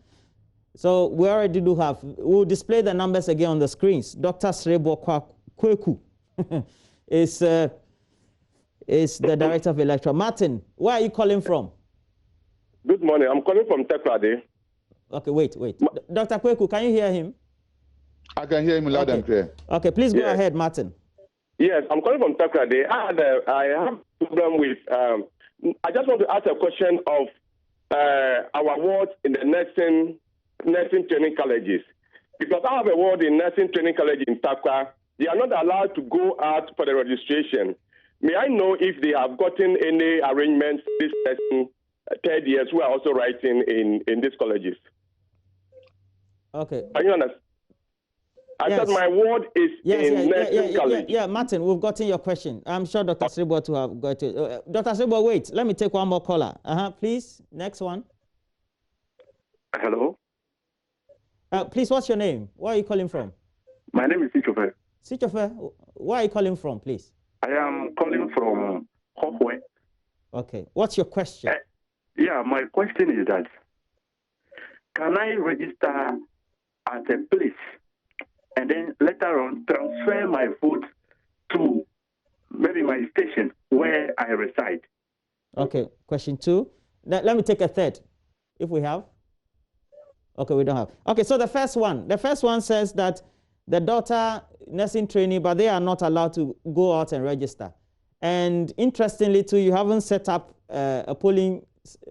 So we already do have. We'll display the numbers again on the screens. Dr. Srebo Kweku is the Director of Electoral. Martin, where are you calling from?
Good morning. I'm calling from Tekrade.
Okay, wait. Dr. Kweku, can you hear him?
I can hear him loud and clear.
Okay, please go ahead, Martin.
Yes, I'm calling from Takrade. I have a problem with, I just want to ask a question of our ward in the nursing training colleges. Because I have a ward in nursing training college in Takwa. They are not allowed to go out for the registration. May I know if they have gotten any arrangements this nursing third years who are also writing in these colleges?
Okay.
Can you understand? I said my ward is in nursing college.
Yeah, Martin, we've gotten your question. I'm sure Dr. Sribo to have got it. Dr. Sribo, wait. Let me take one more caller. Please, next one.
Hello.
Please, what's your name? Where are you calling from?
My name is Sichofe.
Sichofe, where are you calling from, please?
I am calling from Hokwe.
Okay. What's your question?
My question is that, can I register at a place and then later on transfer my vote to maybe my station where I reside?
Okay, question 2. Let me take a third, if we have. Okay, we don't have. Okay, so the first one says that the daughter nursing trainee, but they are not allowed to go out and register. And interestingly too, you haven't set up a polling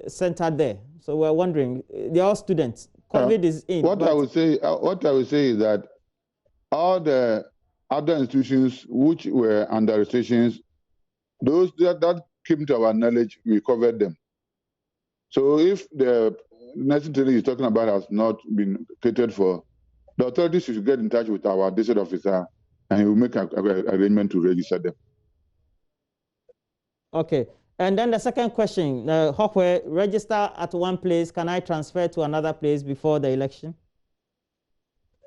center there. So we're wondering, they're all students. COVID is in.
What I would say is that all the other institutions which were under restrictions, those that came to our knowledge, we covered them. So if the nursing training is talking about has not been catered for, the authorities should get in touch with our district officer and he will make an arrangement to register them.
Okay. And then the second question, Hokwe, register at one place. Can I transfer to another place before the election?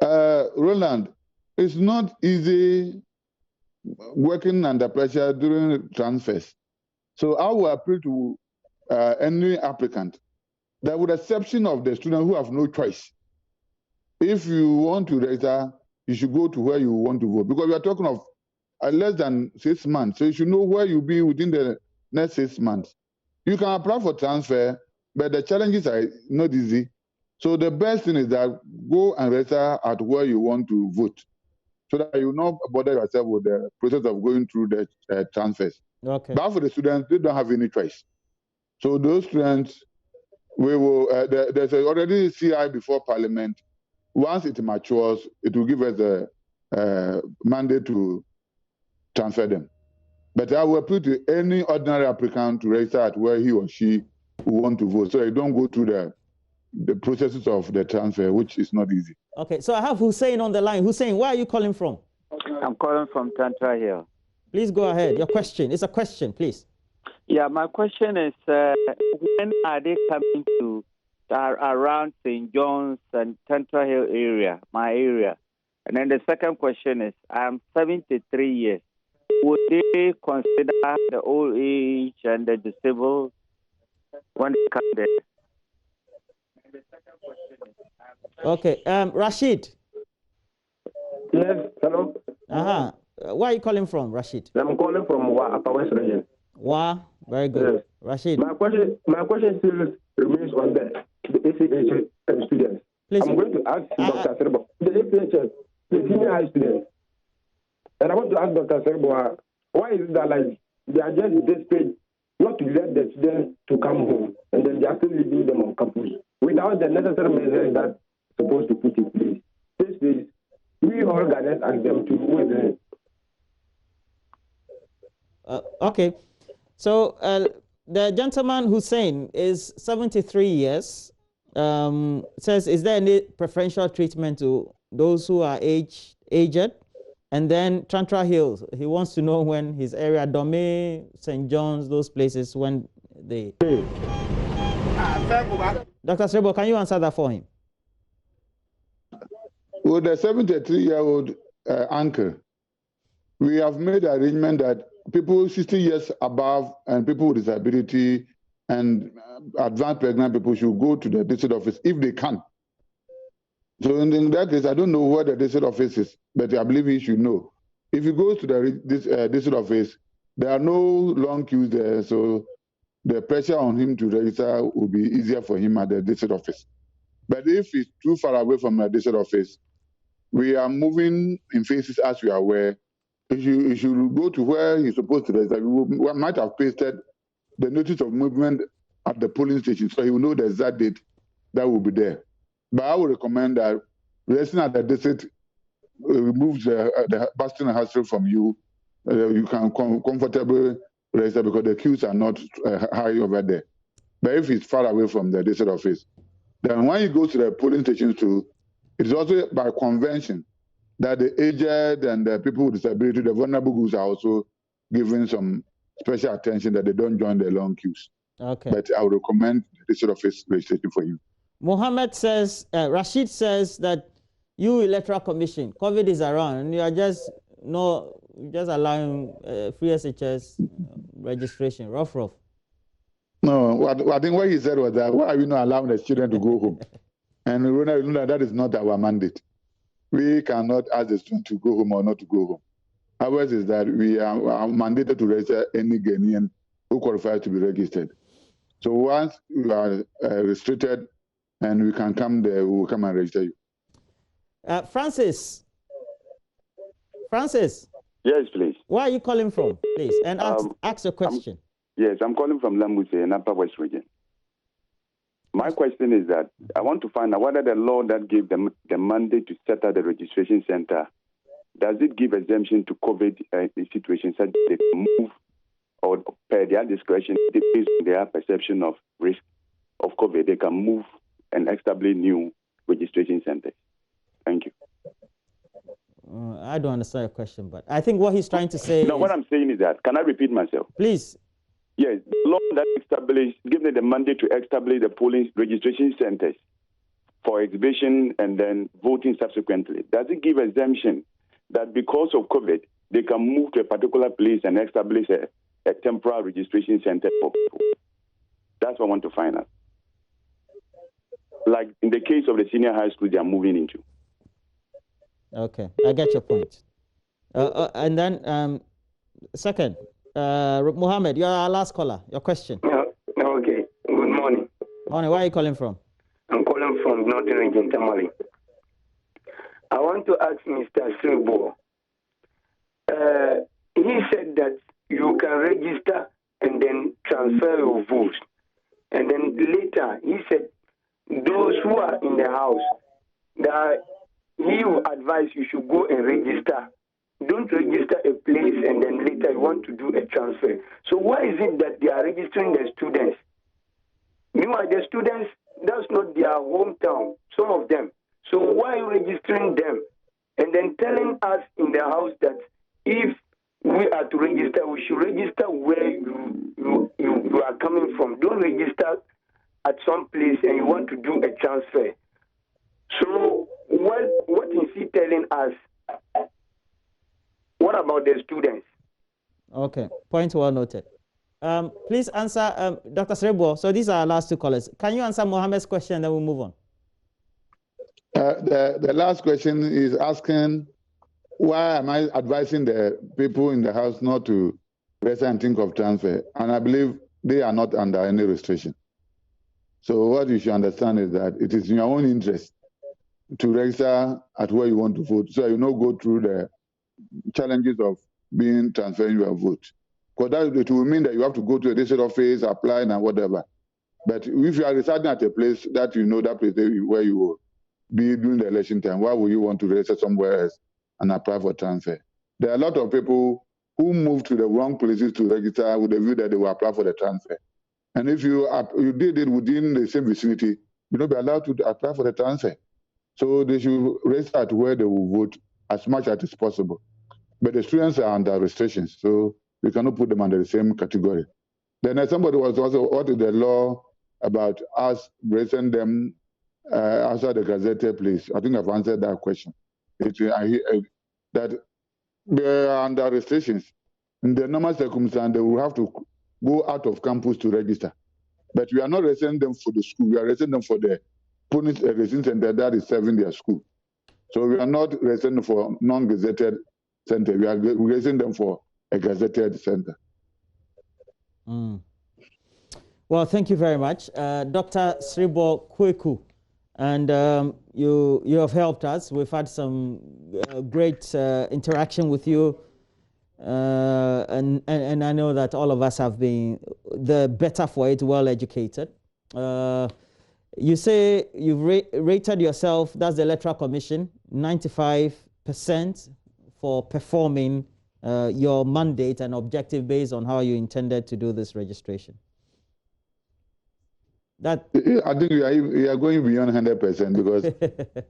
Roland, it's not easy working under pressure during transfers. So I will appeal to any applicant that with the exception of the students who have no choice, if you want to register, you should go to where you want to vote, because we are talking of less than 6 months. So you should know where you'll be within the next 6 months. You can apply for transfer, but the challenges are not easy. So the best thing is that go and register at where you want to vote, so that you will not bother yourself with the process of going through the transfers.
Okay.
But for the students, they don't have any choice. So those students, we will. There's already CI before Parliament. Once it matures, it will give us a mandate to transfer them. But I will appeal to any ordinary applicant to register at where he or she will want to vote, so they don't go through the processes of the transfer, which is not easy.
Okay, so I have Hussein on the line. Hussein, where are you calling from?
I'm calling from Tantra here.
Please go ahead. Your question. It's a question, please.
Yeah, my question is, when are they coming to around St. John's and Tantra Hill area, my area? And then the second question is, I'm 73 years. Would they consider the old age and the disabled when they come there?
Okay, Rashid.
Yes, hello.
Where are you calling from, Rashid?
I'm calling from Upper West region.
Wow, very good. Yes. Rashid.
My question still remains on the ACH students.
Please.
I'm going to ask Dr. Serbo, the ACH, the senior high students. And I want to ask Dr. Serbo, why is it that they are just desperate not to let the students to come home, and then they are still leaving them on campus without the necessary measures that supposed to put in place? Please, we all Ghanaians ask them to wait.
Okay. So the gentleman Hussein is 73 years. Says, is there any preferential treatment to those who are aged? And then Tantra Hills, he wants to know when his area, Dome, St. John's, those places, when they... Dr. Srebo, can you answer that for him?
With the 73-year-old uncle, we have made an arrangement that people 60 years above and people with disability and advanced pregnant people should go to the district office if they can. So in that case, I don't know where the district office is, but I believe he should know. If he goes to the district office, there are no long queues there, so the pressure on him to register will be easier for him at the district office. But if it's too far away from a district office, we are moving in phases as we are aware. If you go to where you're supposed to register, we might have pasted the notice of movement at the polling station, so you will know the exact date that will be there. But I would recommend that registering at the district removes the busting and hassle from you. You can comfortably register because the queues are not high over there. But if it's far away from the district office, then when you go to the polling stations too, it's also by convention that the aged and the people with disability, the vulnerable groups are also given some special attention that they don't join the long queues.
Okay.
But I would recommend the district office registration for you.
Mohammed says, Rashid says that you Electoral Commission, COVID is around, and you are just allowing free SHS registration, rough.
No, I think what he said was that why are we not allowing the children to go home? And that is not our mandate. We cannot ask the students to go home or not to go home. Ours is that we are mandated to register any Ghanaian who qualifies to be registered. So once you are restricted and we can come there, we will come and register you.
Francis.
Yes, please.
Where are you calling from, please? And ask a question.
Yes, I'm calling from Lamuse in Upper West Region. My question is that I want to find out whether the law that gave them the mandate to set up the registration center, does it give exemption to COVID situations such that they can move or per their discretion, based on their perception of risk of COVID, they can move and establish new registration centers? Thank you.
I don't understand your question, but I think what he's trying to say
what I'm saying is that, can I repeat myself?
Please.
Yes, the law that gives them the mandate to establish the polling registration centers for exhibition and then voting subsequently. Does it give exemption that because of COVID, they can move to a particular place and establish a temporary registration center for people? That's what I want to find out. Like in the case of the senior high school they are moving into.
Okay, I get your point. And then, second, Mohammed, you're our last caller. Your question.
Okay, good morning.
Morning, where are you calling from?
I'm calling from Northern Region, Tamale. I want to ask Mr. Silbo. He said that you can register and then transfer your vote. And then later, he said those who are in the house, that he will advise you should go and register. Don't register a place and then later you want to do a transfer. So why is it that they are registering the students? Meanwhile, the students, that's not their hometown, some of them. So why are you registering them? And then telling us in the house that if we are to register, we should register where you are coming from. Don't register at some place and you want to do a transfer. So what is he telling us? What about the students?
Okay, point well noted. Please answer, Dr. Srebo. So these are our last two callers. Can you answer Mohammed's question, then we'll move on?
The last question is asking, why am I advising the people in the house not to register and think of transfer? And I believe they are not under any restriction. So what you should understand is that it is in your own interest to register at where you want to vote, so you don't go through the challenges of being transferring your vote. Because it will mean that you have to go to a district office, apply and whatever. But if you are residing at a place that you know that place where you will be during the election time, why would you want to register somewhere else and apply for transfer? There are a lot of people who move to the wrong places to register with the view that they will apply for the transfer. And if you did it within the same vicinity, you will not be allowed to apply for the transfer. So they should register at where they will vote as much as is possible. But the students are under restrictions, so we cannot put them under the same category. Then somebody was also, what is the law about us raising them outside the gazetted place? I think I've answered that question. That they are under restrictions. In the normal circumstance, they will have to go out of campus to register. But we are not raising them for the school. We are raising them for the police registration center that is serving their school. So we are not raising them for non-gazetted center. We are raising them for a gazetted center.
Well, thank you very much. Dr. Sribo Kweku, And you have helped us. We've had some great interaction with you. And I know that all of us have been the better for it, well educated. You say you've rated yourself, that's the Electoral Commission, 95% for performing your mandate and objective based on how you intended to do this registration.
I think we are going beyond 100% because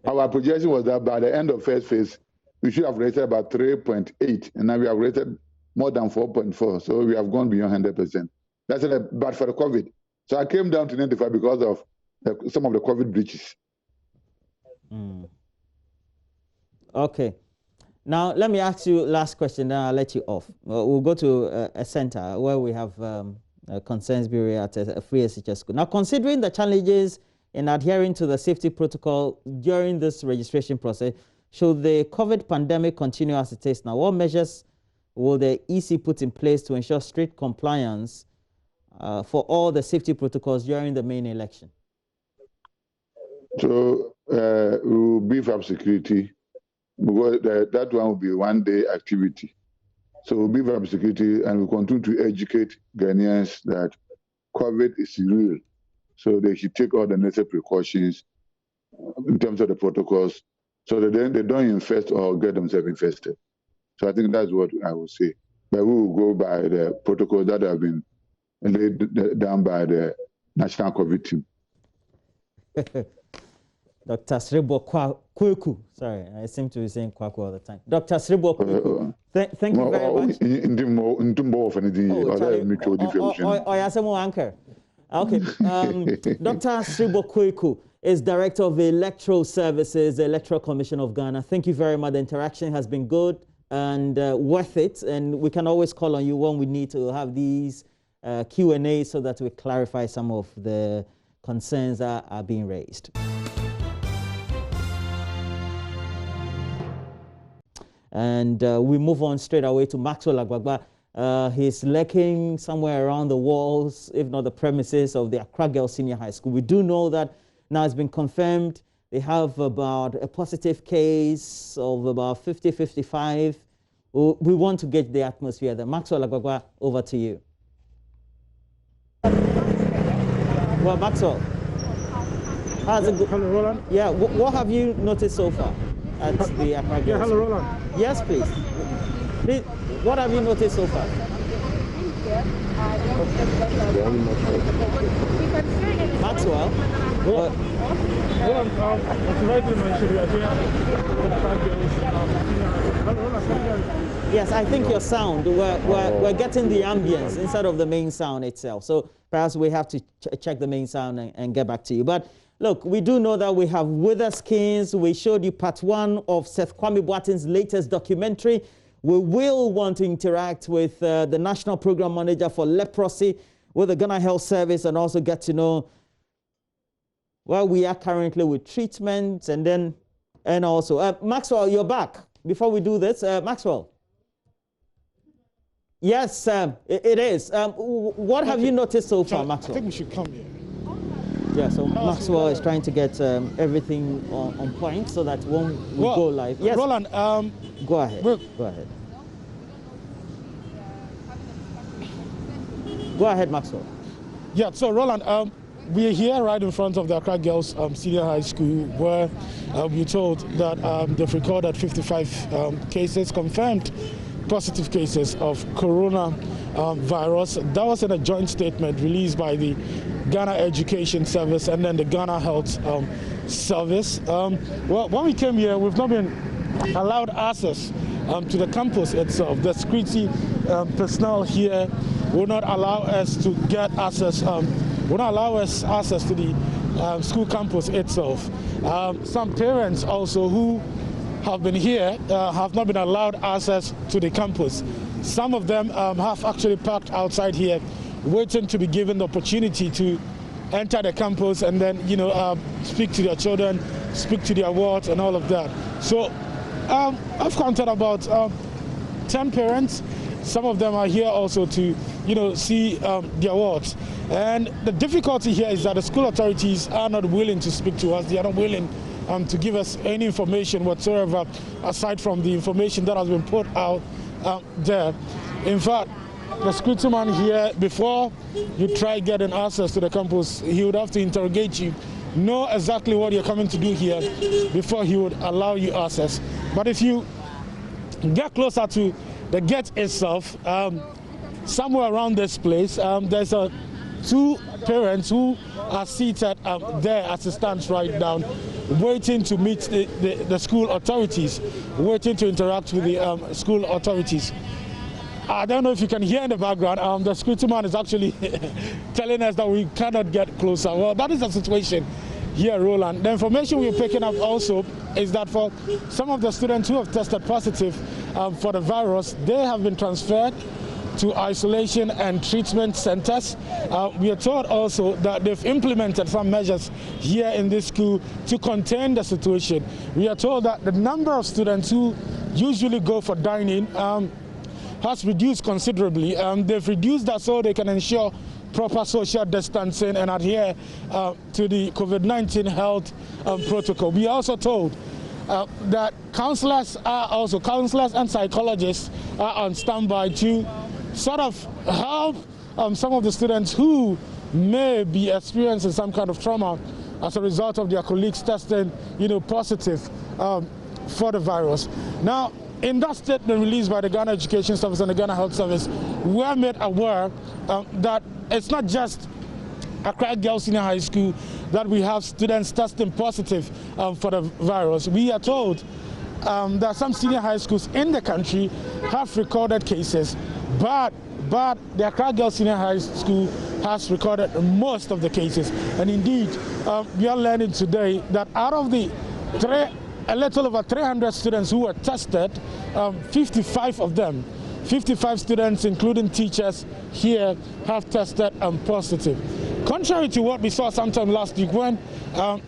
our projection was that by the end of first phase, we should have rated about 3.8, and now we have rated more than 4.4. So we have gone beyond 100%. That's bad for the COVID. So I came down to 95 because of some of the COVID breaches.
Okay. Now, let me ask you last question, then I'll let you off. We'll go to a center where we have concerns bureau at a free SHS school. Now, considering the challenges in adhering to the safety protocol during this registration process, should the COVID pandemic continue as it is now, what measures will the EC put in place to ensure strict compliance for all the safety protocols during the main election?
So we will beef up security because that one will be one-day activity. So we'll beef up security and we'll continue to educate Ghanaians that COVID is real. So they should take all the necessary precautions in terms of the protocols so that then they don't infest or get themselves infested. So I think that's what I would say. But we will go by the protocols that have been laid down by the National COVID team.
Dr. Sribo Kweku. Sorry, I seem to be saying Kwaku all the time. Dr. Sribo Kweku. Thank you very much. Okay. Dr. Sribo Kweku is Director of the Electoral Services, the Electoral Commission of Ghana. Thank you very much. The interaction has been good and worth it. And we can always call on you when we need to have these Q&A so that we clarify some of the concerns that are being raised. And we move on straight away to Maxwell Agbagba. He's lurking somewhere around the walls, if not the premises of the Accra Girls Senior High School. We do know that now it's been confirmed they have about a positive case of about 50, 55. We want to get the atmosphere there. Maxwell Agbagba, over to you. Well, Maxwell, how's it going?
Hello, Roland.
Yeah, what have you noticed so far at the Accra Girls?
Yeah, hello, Roland.
Yes, please. Please, what have you noticed so far? Maxwell? Yes, I think your sound, we're getting the ambience instead of the main sound itself. So perhaps we have to check the main sound and get back to you. But look, we do know that we have Wither Skins. We showed you part 1 of Seth Kwame Boateng's latest documentary. We will want to interact with the National Program Manager for Leprosy with the Ghana Health Service and also get to know where we are currently with treatment and also Maxwell, you're back. Before we do this, Maxwell. Yes, it is. What have you noticed so far, Maxwell?
I think we should come here.
Yeah, so Maxwell is trying to get everything on point so that when we go live. Yes,
Roland,
go ahead. Go ahead. Go ahead, Maxwell.
Yeah, so Roland, we are here right in front of the Accra Girls Senior High School where we're told that they've recorded 55 cases, confirmed positive cases of corona virus. That was in a joint statement released by the Ghana Education Service and then the Ghana Health Service. Well, when we came here, we've not been allowed access to the campus itself. The security personnel here will not allow us to get access, will not allow us access to the school campus itself. Some parents also who have been here have not been allowed access to the campus. Some of them have actually parked outside here waiting to be given the opportunity to enter the campus and then, speak to their children, speak to their wards and all of that. So I've counted about 10 parents. some of them are here also to, see their wards. And the difficulty here is that the school authorities are not willing to speak to us. They are not willing to give us any information whatsoever aside from the information that has been put out there. In fact, the security man here, before you try getting access to the campus, he would have to interrogate you, know exactly what you're coming to do here before he would allow you access. But if you get closer to the gate itself, somewhere around this place, there's two parents who are seated there as it stands right down, waiting to meet the school authorities, waiting to interact with the school authorities. I don't know if you can hear in the background, the security man is actually telling us that we cannot get closer. Well, that is the situation here, Roland. The information we're picking up also is that for some of the students who have tested positive for the virus, they have been transferred to isolation and treatment centers. We are told also that they've implemented some measures here in this school to contain the situation. We are told that the number of students who usually go for dining has reduced considerably. They've reduced that so they can ensure proper social distancing and adhere to the COVID-19 health protocol. We are also told that counselors and psychologists are on standby to sort of help some of the students who may be experiencing some kind of trauma as a result of their colleagues testing, positive for the virus. Now, in that statement released by the Ghana Education Service and the Ghana Health Service, we are made aware that it's not just Accra Girls Senior High School that we have students testing positive for the virus. We are told that some senior high schools in the country have recorded cases, but the Accra Girls Senior High School has recorded most of the cases. And indeed, we are learning today that out of the a little over 300 students who were tested, 55 students, including teachers here, have tested positive. Contrary to what we saw sometime last week when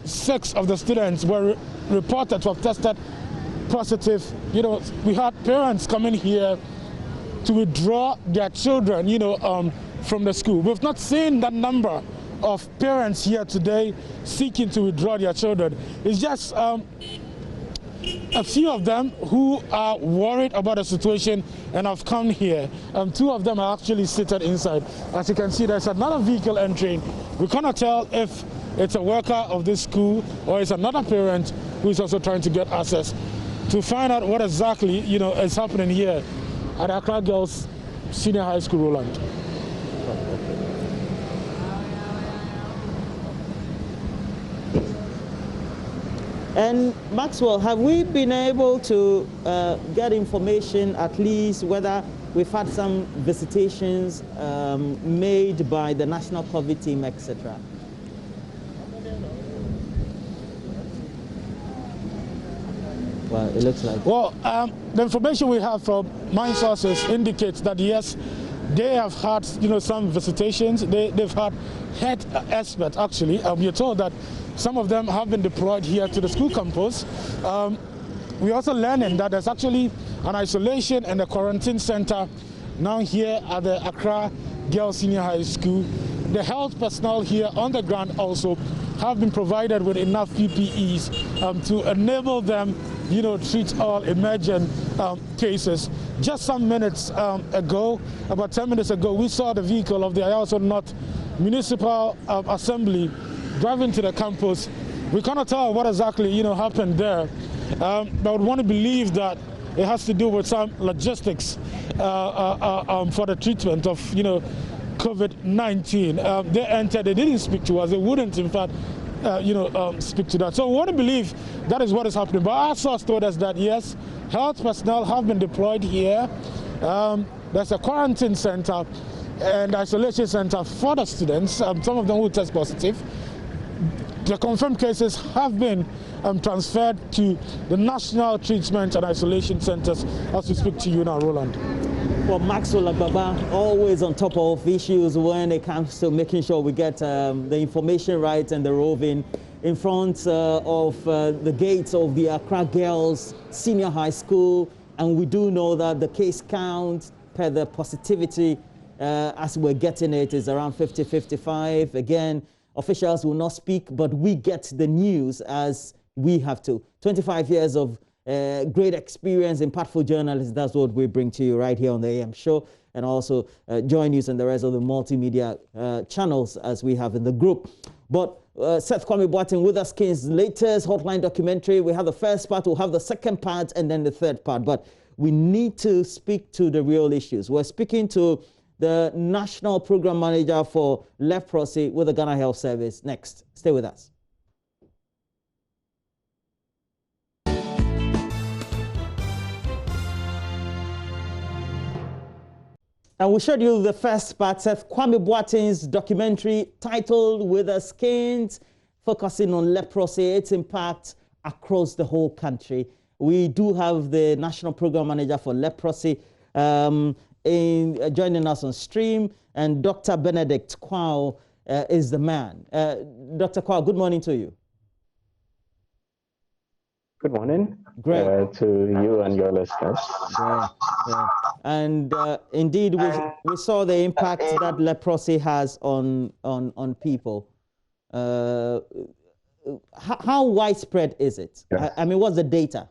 6 of the students were reported to have tested positive, we had parents coming here to withdraw their children, from the school. We've not seen that number of parents here today seeking to withdraw their children. It's just a few of them who are worried about the situation and have come here. 2 of them are actually seated inside. As you can see, there's another vehicle entering. We cannot tell if it's a worker of this school or it's another parent who is also trying to get access to find out what exactly is happening here at Accra Girls Senior High School, Roland.
And Maxwell, have we been able to get information at least whether we've had some visitations made by the national COVID team, etc.? Well, it looks like.
Well, the information we have from mine sources indicates that yes, they have had some visitations. They've had head experts actually. We are told that some of them have been deployed here to the school campus. We're also learning that there's actually an isolation and a quarantine center now here at the Accra Girls Senior High School. The health personnel here on the ground also have been provided with enough PPEs to enable them, treat all emergent cases. Just some minutes ago, about 10 minutes ago, we saw the vehicle of the Ayawaso North Municipal Assembly driving to the campus. We cannot tell what exactly happened there, but I would want to believe that it has to do with some logistics for the treatment of COVID-19. They entered, they didn't speak to us, they wouldn't in fact speak to that. So we want to believe that is what is happening. But our source told us that yes, health personnel have been deployed here. There's a quarantine center and isolation center for the students, some of them who test positive. The confirmed cases have been transferred to the National Treatment and Isolation Centers as we speak to you now, Roland.
Well, Maxwell Agbaba, always on top of issues when it comes to making sure we get the information right and the roving in front of the gates of the Accra Girls Senior High School. And we do know that the case count per the positivity as we're getting it is around 50-55. Again, officials will not speak, but we get the news as we have to. 25 years of great experience, impactful journalism, that's what we bring to you right here on the AM show. And also join us and the rest of the multimedia channels as we have in the group. But Seth Kwame Boateng with us, King's latest Hotline documentary. We have the first part, we'll have the second part, and then the third part. But we need to speak to the real issues. We're speaking to the National Program Manager for Leprosy with the Ghana Health Service. Next, stay with us. And we showed you the first part, Seth Kwame Boateng's documentary titled With the Skins, focusing on leprosy, its impact across the whole country. We do have the National Program Manager for Leprosy joining us on stream, and Dr. Benedict Kwao is the man. Dr. Kwao, good morning to you.
Good morning.
Great.
To you and your listeners.
Great. And indeed, we saw the impact that leprosy has on people. How widespread is it? Yes. I mean, what's the data?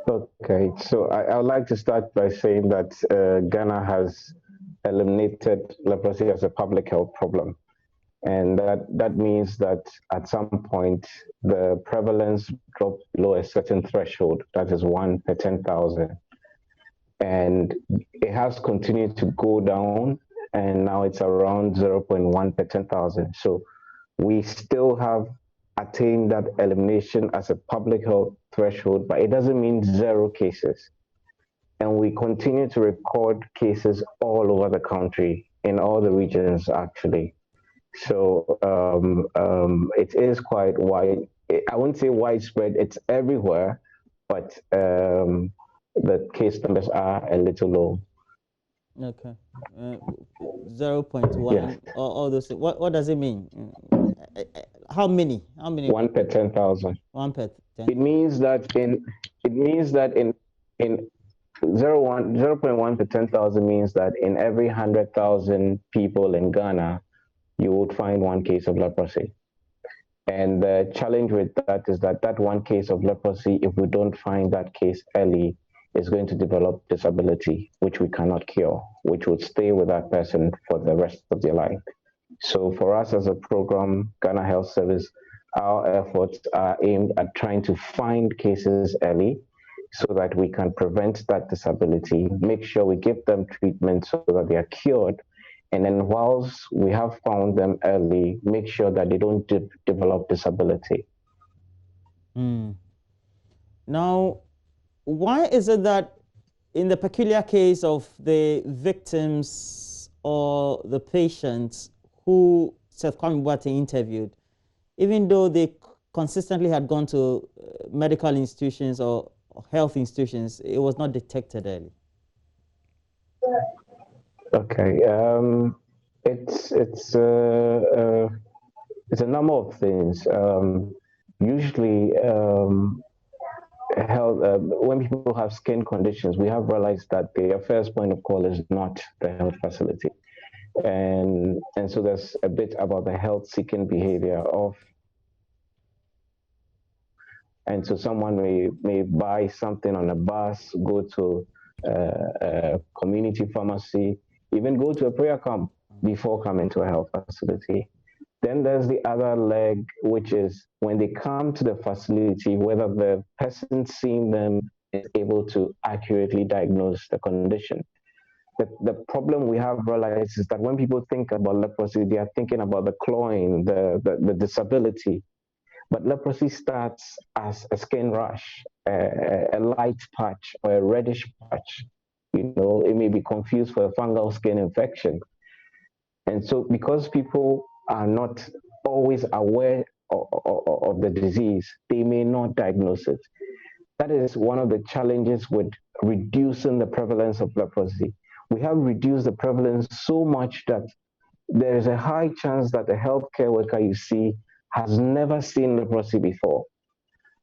Okay, so I would like to start by saying that Ghana has eliminated leprosy as a public health problem. And that means that at some point, the prevalence dropped below a certain threshold, that is 1 per 10,000. And it has continued to go down, and now it's around 0.1 per 10,000. So we still have attained that elimination as a public health threshold, but it doesn't mean 0 cases. And we continue to record cases all over the country, in all the regions, actually. So it is quite wide. I wouldn't say widespread, it's everywhere, but the case numbers are a little low.
Okay. 0.1, yes. All those things. What does it mean? How many?
1 per 10,000.
1 per 10.
It means that in 0.1 per 10,000 means that in every 100,000 people in Ghana, you would find 1 case of leprosy. And the challenge with that is that 1 case of leprosy, if we don't find that case early, is going to develop disability, which we cannot cure, which would stay with that person for the rest of their life. So for us as a program, Ghana Health Service, our efforts are aimed at trying to find cases early so that we can prevent that disability, make sure we give them treatment so that they are cured. And then whilst we have found them early, make sure that they don't develop disability.
Now, why is it that in the peculiar case of the victims or the patients who Seth Kwame Boateng interviewed, even though they consistently had gone to medical institutions or health institutions, it was not detected early?
Okay, it's a number of things. Usually, when people have skin conditions, we have realized that their first point of call is not the health facility, and so there's a bit about the health-seeking behavior of. And so someone may buy something on a bus, go to a community pharmacy, even go to a prayer camp before coming to a health facility. Then there's the other leg, which is when they come to the facility, whether the person seeing them is able to accurately diagnose the condition. The problem we have realized is that when people think about leprosy, they are thinking about the clawing, the disability. But leprosy starts as a skin rash, a light patch or a reddish patch. You know, it may be confused for a fungal skin infection. And so because people are not always aware of the disease, they may not diagnose it. That is one of the challenges with reducing the prevalence of leprosy. We have reduced the prevalence so much that there is a high chance that the healthcare worker you see has never seen leprosy before.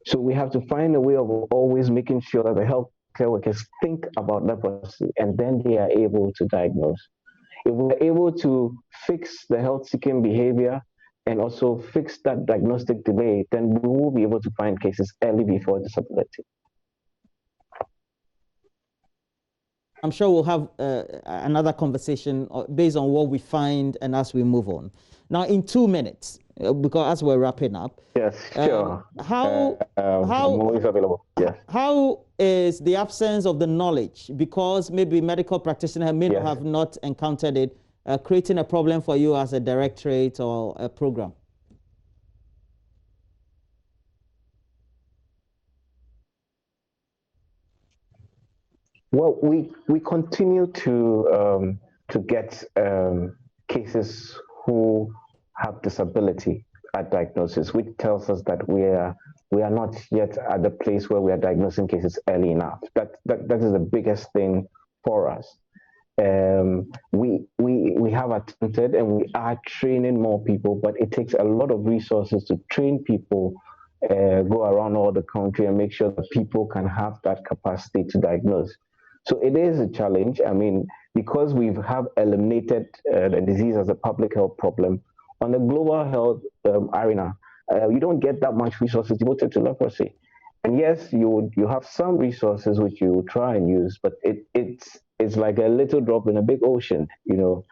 So we have to find a way of always making sure that the healthcare workers think about leprosy, and then they are able to diagnose. If we're able to fix the health-seeking behavior and also fix that diagnostic delay, then we will be able to find cases early before disability.
I'm sure we'll have another conversation based on what we find and as we move on. Now, in 2 minutes, because as we're wrapping up.
Yes, sure.
How
I'm always available. Yes.
How is the absence of the knowledge, because maybe medical practitioners may not have not encountered it, creating a problem for you as a directorate or a program?
Well, we continue to get cases who have disability at diagnosis, which tells us that we are not yet at the place where we are diagnosing cases early enough. That is the biggest thing for us. We have attempted and we are training more people, but it takes a lot of resources to train people, go around all the country and make sure that people can have that capacity to diagnose. So it is a challenge. I mean, because we have eliminated the disease as a public health problem, on the global health arena, you don't get that much resources devoted to leprosy. And yes, you have some resources which you try and use, but it's like a little drop in a big ocean, you know.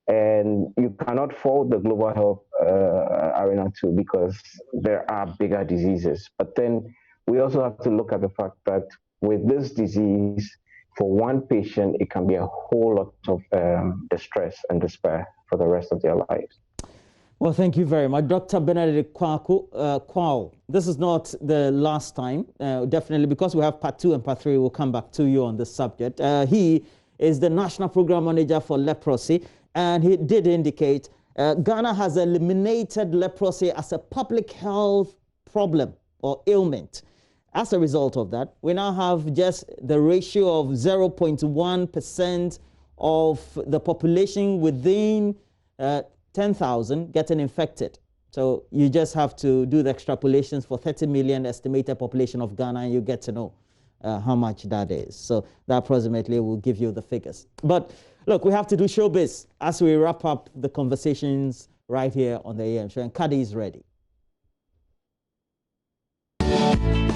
And you cannot fault the global health arena too, because there are bigger diseases. But then we also have to look at the fact that with this disease, for one patient, it can be a whole lot of distress and despair for the rest of their lives.
Well, thank you very much. Dr. Benedict Kwao, this is not the last time, definitely, because we have part 2 and part 3, we'll come back to you on this subject. He is the National Program Manager for Leprosy, and he did indicate Ghana has eliminated leprosy as a public health problem or ailment. As a result of that, we now have just the ratio of 0.1% of the population within 10,000 getting infected. So you just have to do the extrapolations for 30 million estimated population of Ghana, and you get to know how much that is. So that approximately will give you the figures. But look, we have to do showbiz as we wrap up the conversations right here on the AM show, and Kadi is ready.